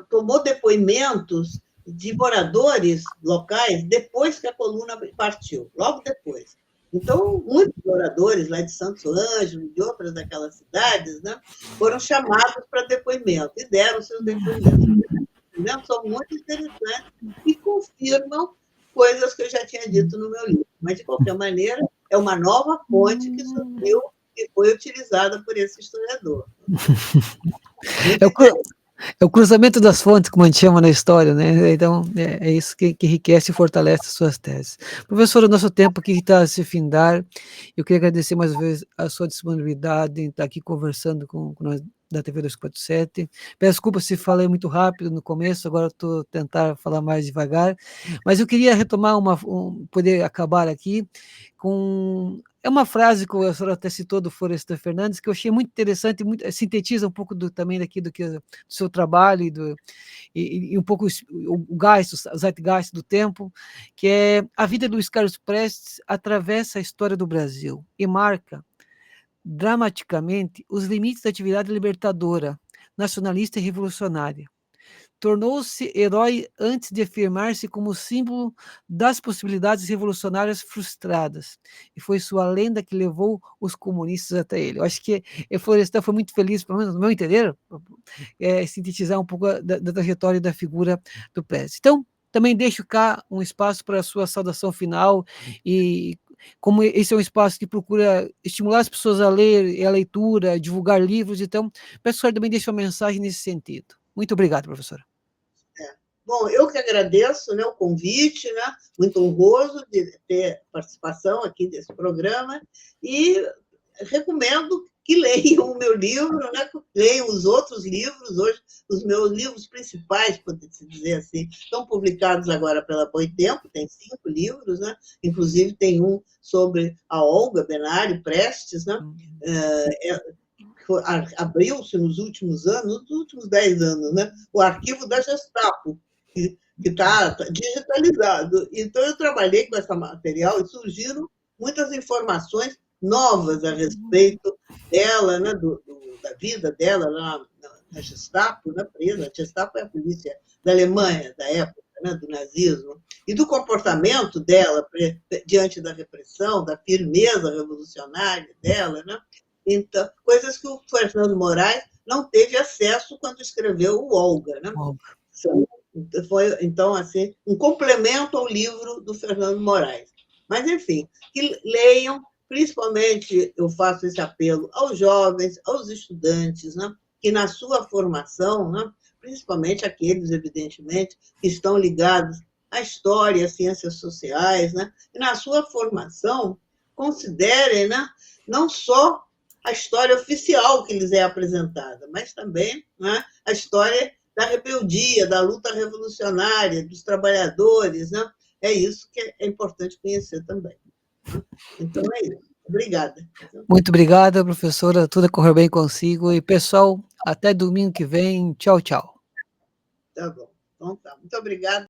tomou depoimentos de moradores locais depois que a coluna partiu, logo depois. Então, muitos moradores lá de Santo Ângelo e de outras daquelas cidades, né, foram chamados para depoimento e deram seus depoimentos. Os depoimentos são muito interessantes e confirmam coisas que eu já tinha dito no meu livro. Mas, de qualquer maneira, é uma nova fonte que surgiu e foi utilizada por esse historiador. É o cruzamento das fontes, como a gente chama na história, né? Então, é isso que enriquece e fortalece as suas teses. Professor, o nosso tempo aqui está a se findar. Eu queria agradecer mais uma vez a sua disponibilidade em estar aqui conversando com nós da TV 247. Peço desculpa se falei muito rápido no começo, agora estou tentar falar mais devagar, mas eu queria retomar poder acabar aqui com uma frase que a senhora até citou do Florestan Fernandes, que eu achei muito interessante, sintetiza um pouco também daqui do seu trabalho e um pouco o zeitgeist do tempo, que é: a vida de Luiz Carlos Prestes atravessa a história do Brasil e marca dramaticamente os limites da atividade libertadora, nacionalista e revolucionária. tornou-se herói antes de afirmar-se como símbolo das possibilidades revolucionárias frustradas. E foi sua lenda que levou os comunistas até ele. Eu acho que Florestan foi muito feliz, pelo menos no meu entender, sintetizar um pouco da trajetória da figura do Prestes. Então, também deixo cá um espaço para a sua saudação final e como esse é um espaço que procura estimular as pessoas a ler, a leitura, divulgar livros, então, peço que a senhora também deixe uma mensagem nesse sentido. Muito obrigado, professora. Bom, eu que agradeço, né, o convite, né, muito honroso de ter participação aqui desse programa, e recomendo que leiam o meu livro, né, leiam os outros livros. Hoje, os meus livros principais, pode-se dizer assim, estão publicados agora pela Boitempo, tem 5 livros, né, inclusive tem um sobre a Olga Benário Prestes, né, abriu-se nos últimos anos, nos últimos 10 anos, né, o arquivo da Gestapo, que está digitalizado. Então, eu trabalhei com esse material e surgiram muitas informações novas a respeito dela, né, da vida dela lá na Gestapo, né, presa. A Gestapo é a polícia da Alemanha, da época, né, do nazismo, e do comportamento dela diante da repressão, da firmeza revolucionária dela, né? Então, coisas que o Fernando Moraes não teve acesso quando escreveu o Olga, né? Foi, então, assim, um complemento ao livro do Fernando Moraes. Mas, enfim, que leiam, principalmente eu faço esse apelo aos jovens, aos estudantes, né, que na sua formação, né, principalmente aqueles, evidentemente, que estão ligados à história, às ciências sociais, né, e na sua formação considerem, né, não só a história oficial que lhes é apresentada, mas também, né, a história da rebeldia, da luta revolucionária, dos trabalhadores, né? É isso que é importante conhecer também. Então, é isso. Obrigada. Muito obrigada, professora. Tudo correu bem consigo. E, pessoal, até domingo que vem. Tchau, tchau. Tá bom. Então, tá. Muito obrigada.